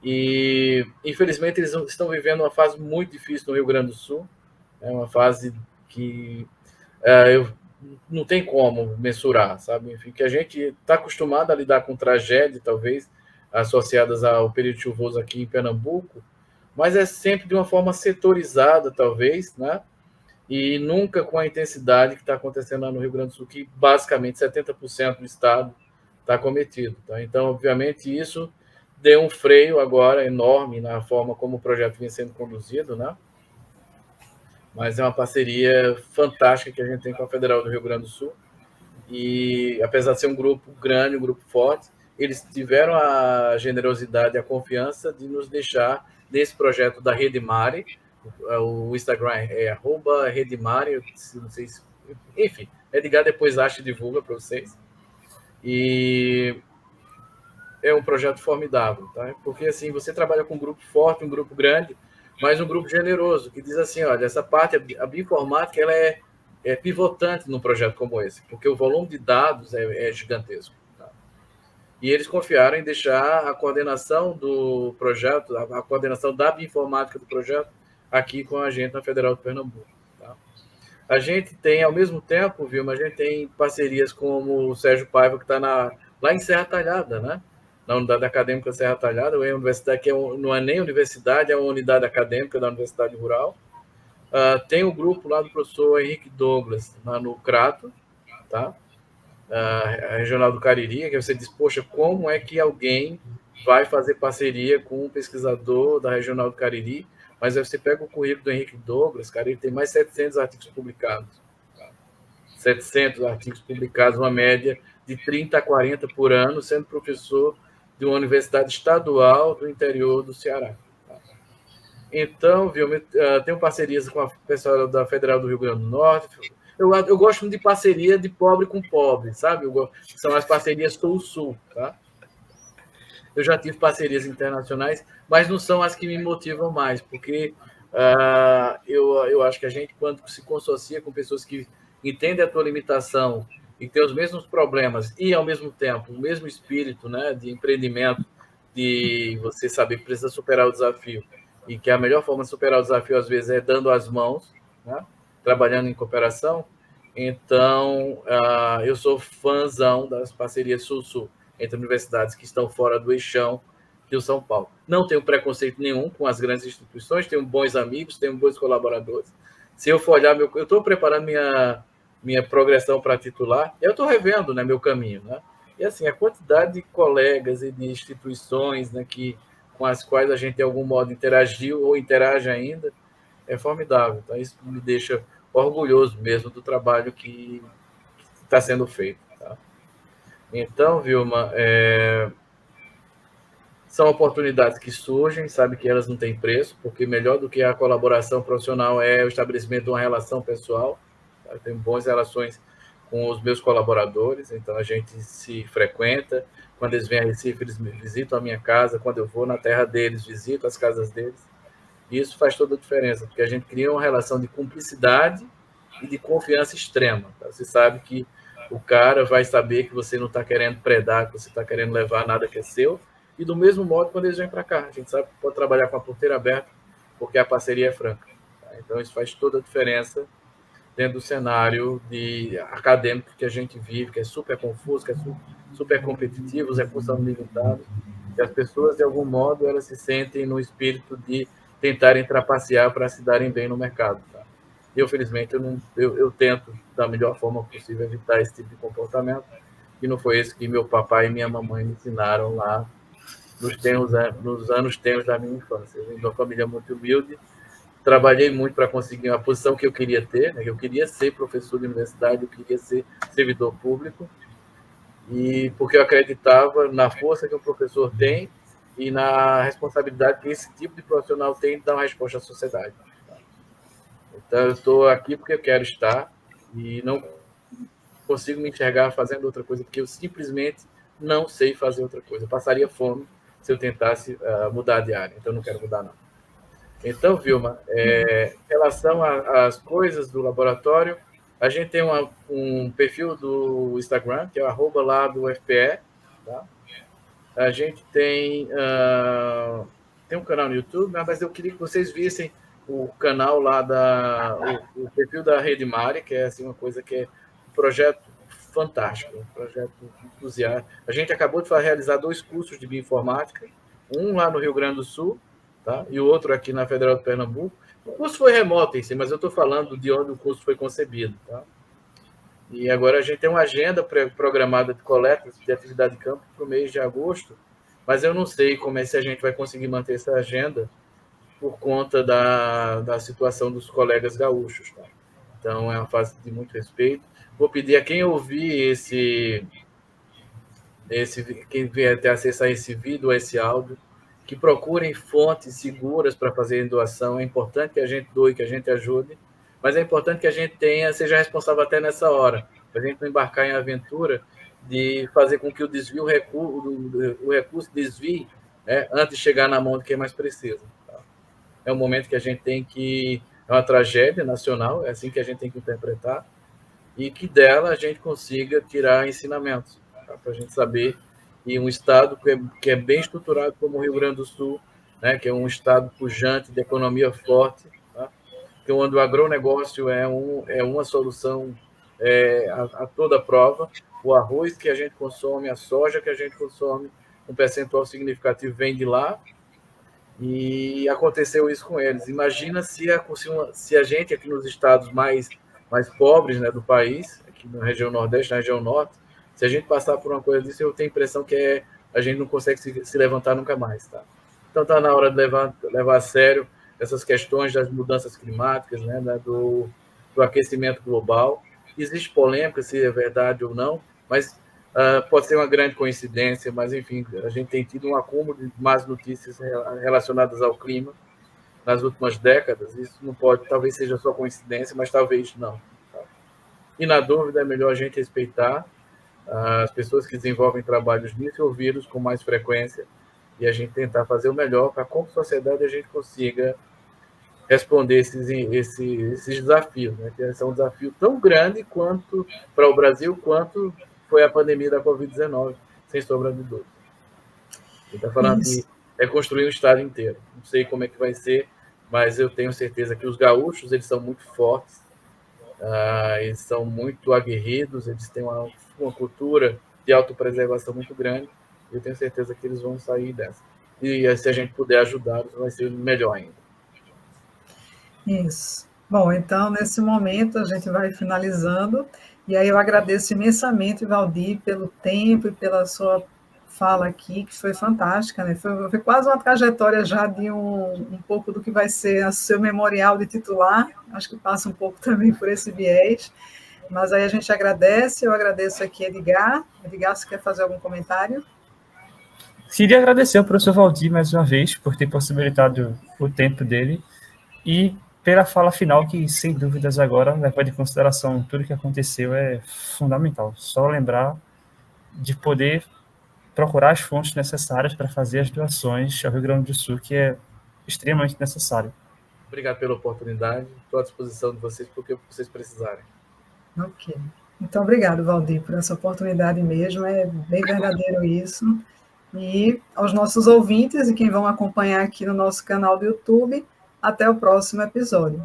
Speaker 2: E, infelizmente, eles estão vivendo uma fase muito difícil no Rio Grande do Sul, é uma fase que não tem como mensurar, sabe? Enfim, que a gente está acostumado a lidar com tragédia, talvez, associadas ao período chuvoso aqui em Pernambuco, mas é sempre de uma forma setorizada, talvez, né? E nunca com a intensidade que está acontecendo lá no Rio Grande do Sul, que basicamente 70% do estado está cometido. Tá? Então, obviamente, isso deu um freio agora enorme na forma como o projeto vem sendo conduzido, né? Mas é uma parceria fantástica que a gente tem com a Federal do Rio Grande do Sul. E, apesar de ser um grupo grande, um grupo forte, eles tiveram a generosidade e a confiança de nos deixar nesse projeto da Rede Mari. O Instagram é @redemari, não sei se... Enfim, Edgar depois acha e divulga para vocês. E é um projeto formidável, tá? Porque assim, você trabalha com um grupo forte, um grupo grande, mas um grupo generoso, que diz assim, olha, essa parte, a bioinformática, ela é pivotante num projeto como esse, porque o volume de dados é gigantesco. Tá? E eles confiaram em deixar a coordenação do projeto, a coordenação da bioinformática do projeto, aqui com a gente na Federal de Pernambuco. Tá? A gente tem, ao mesmo tempo, Vilma, a gente tem parcerias como o Sérgio Paiva, que está lá em Serra Talhada, né? Na unidade acadêmica Serra Talhada, é uma universidade que não é nem universidade, é uma unidade acadêmica da Universidade Rural. Tem o grupo lá do professor Henrique Douglas, lá no Crato, tá? A Regional do Cariri, que você diz, poxa, como é que alguém vai fazer parceria com um pesquisador da Regional do Cariri? Mas aí você pega o currículo do Henrique Douglas, cara, ele tem mais de 700 artigos publicados. 700 artigos publicados, uma média de 30 a 40 por ano, sendo professor de uma universidade estadual do interior do Ceará. Então, viu, tenho parcerias com a pessoal da Federal do Rio Grande do Norte. Eu gosto muito de parceria de pobre com pobre, sabe? São as parcerias Sul-Sul, tá? Eu já tive parcerias internacionais, mas não são as que me motivam mais, porque eu acho que a gente, quando se consorcia com pessoas que entendem a tua limitação e têm os mesmos problemas e, ao mesmo tempo, o mesmo espírito, né, de empreendimento, de você saber que precisa superar o desafio e que a melhor forma de superar o desafio, às vezes, é dando as mãos, né, trabalhando em cooperação. Então, eu sou fãzão das parcerias Sul-Sul entre universidades que estão fora do eixão de São Paulo. Não tenho preconceito nenhum com as grandes instituições, tenho bons amigos, tenho bons colaboradores. Se eu for olhar, eu estou preparando minha progressão para titular, eu estou revendo, né, meu caminho. Né? E assim, a quantidade de colegas e de instituições, né, com as quais a gente, de algum modo, interagiu ou interage ainda, é formidável. Então, isso me deixa orgulhoso mesmo do trabalho que está sendo feito. Tá? Então, Vilma, são oportunidades que surgem, sabe que elas não têm preço, porque melhor do que a colaboração profissional é o estabelecimento de uma relação pessoal. Tá? Eu tenho boas relações com os meus colaboradores, então a gente se frequenta. Quando eles vêm a Recife, eles me visitam a minha casa. Quando eu vou na terra deles, visito as casas deles. E isso faz toda a diferença, porque a gente cria uma relação de cumplicidade e de confiança extrema. Tá? Você sabe que o cara vai saber que você não está querendo predar, que você está querendo levar nada que é seu. E do mesmo modo, quando eles vêm para cá, a gente sabe que pode trabalhar com a porteira aberta, porque a parceria é franca. Tá? Então, isso faz toda a diferença dentro do cenário acadêmico que a gente vive, que é super confuso, que é super competitivo, os recursos são limitados, e as pessoas, de algum modo, elas se sentem no espírito de tentarem trapacear para se darem bem no mercado. Tá? Eu, felizmente, eu tento, da melhor forma possível, evitar esse tipo de comportamento, e não foi esse que meu papai e minha mamãe me ensinaram lá nos anos tenros da minha infância. Eu vim de uma família muito humilde, trabalhei muito para conseguir uma posição que eu queria ter, né? Eu queria ser professor de universidade, eu queria ser servidor público, e porque eu acreditava na força que o professor tem e na responsabilidade que esse tipo de profissional tem de dar uma resposta à sociedade. Então, eu estou aqui porque eu quero estar e não consigo me enxergar fazendo outra coisa, porque eu simplesmente não sei fazer outra coisa. Eu passaria fome se eu tentasse mudar de área, então eu não quero mudar, não. Então, Vilma, em relação às coisas do laboratório, a gente tem um perfil do Instagram, que é o @lá do FPE, tá? A gente tem um canal no YouTube, mas eu queria que vocês vissem o canal lá o perfil da Rede Mari, que é assim, uma coisa que é um projeto fantástico, um projeto entusiasta. A gente acabou de realizar 2 cursos de bioinformática, um lá no Rio Grande do Sul, tá? E o outro aqui na Federal de Pernambuco. O curso foi remoto em si, mas eu estou falando de onde o curso foi concebido, tá? E agora a gente tem uma agenda programada de coletas de atividade de campo para o mês de agosto, mas eu não sei como é se a gente vai conseguir manter essa agenda por conta da situação dos colegas gaúchos, tá? Então, é uma fase de muito respeito. Vou pedir a quem ouvir quem vier ter acesso a esse vídeo, a esse áudio, que procurem fontes seguras para fazer doação. É importante que a gente doe, que a gente ajude, mas é importante que a gente seja responsável até nessa hora, para a gente não embarcar em aventura de fazer com que o recurso desvie, né, antes de chegar na mão de quem mais precisa. Tá? É um momento que a gente tem que... É uma tragédia nacional, é assim que a gente tem que interpretar, e que dela a gente consiga tirar ensinamentos, tá? Para a gente saber que um estado que é bem estruturado como o Rio Grande do Sul, né, que é um estado pujante, de economia forte, tá? Que onde o agronegócio é uma solução a toda prova. O arroz que a gente consome, a soja que a gente consome, um percentual significativo vem de lá, e aconteceu isso com eles. Imagina se a gente aqui nos estados mais pobres, né, do país, aqui na região Nordeste, na região Norte, se a gente passar por uma coisa disso, eu tenho a impressão que a gente não consegue se levantar nunca mais. Tá? Então está na hora de levar a sério essas questões das mudanças climáticas, né, do aquecimento global. Existe polêmica se é verdade ou não, mas pode ser uma grande coincidência, mas, enfim, a gente tem tido um acúmulo de más notícias relacionadas ao clima nas últimas décadas. Isso não pode, talvez seja só coincidência, mas talvez não. Tá? E, na dúvida, é melhor a gente respeitar as pessoas que desenvolvem trabalhos nisso e ouvi-los com mais frequência, e a gente tentar fazer o melhor para, como sociedade, a gente consiga responder esses desafios, né? Que são um desafio tão grande quanto para o Brasil, quanto foi a pandemia da Covid-19, sem sombra de dúvida. A gente está falando de reconstruir um estado inteiro. Não sei como é que vai ser, mas eu tenho certeza que os gaúchos, eles são muito fortes, eles são muito aguerridos, eles têm uma cultura de autopreservação muito grande, e eu tenho certeza que eles vão sair dessa. E se a gente puder ajudá-los, vai ser melhor ainda.
Speaker 3: Isso. Bom, então, nesse momento, a gente vai finalizando, e aí eu agradeço imensamente, Valdir, pelo tempo e pela sua fala aqui, que foi fantástica, né? Foi quase uma trajetória já de um pouco do que vai ser o seu memorial de titular, acho que passa um pouco também por esse viés, mas aí a gente agradece, eu agradeço aqui Edgar. Edgar, você quer fazer algum comentário?
Speaker 1: Queria agradecer ao professor Valdir mais uma vez por ter possibilitado o tempo dele e pela fala final, que sem dúvidas agora, levando em consideração tudo que aconteceu, é fundamental. Só lembrar de poder procurar as fontes necessárias para fazer as doações ao Rio Grande do Sul, que é extremamente necessário.
Speaker 2: Obrigado pela oportunidade, estou à disposição de vocês porque vocês precisarem.
Speaker 3: Ok. Então, obrigado, Valdir, por essa oportunidade mesmo, é bem verdadeiro isso. E aos nossos ouvintes e quem vão acompanhar aqui no nosso canal do YouTube, até o próximo episódio.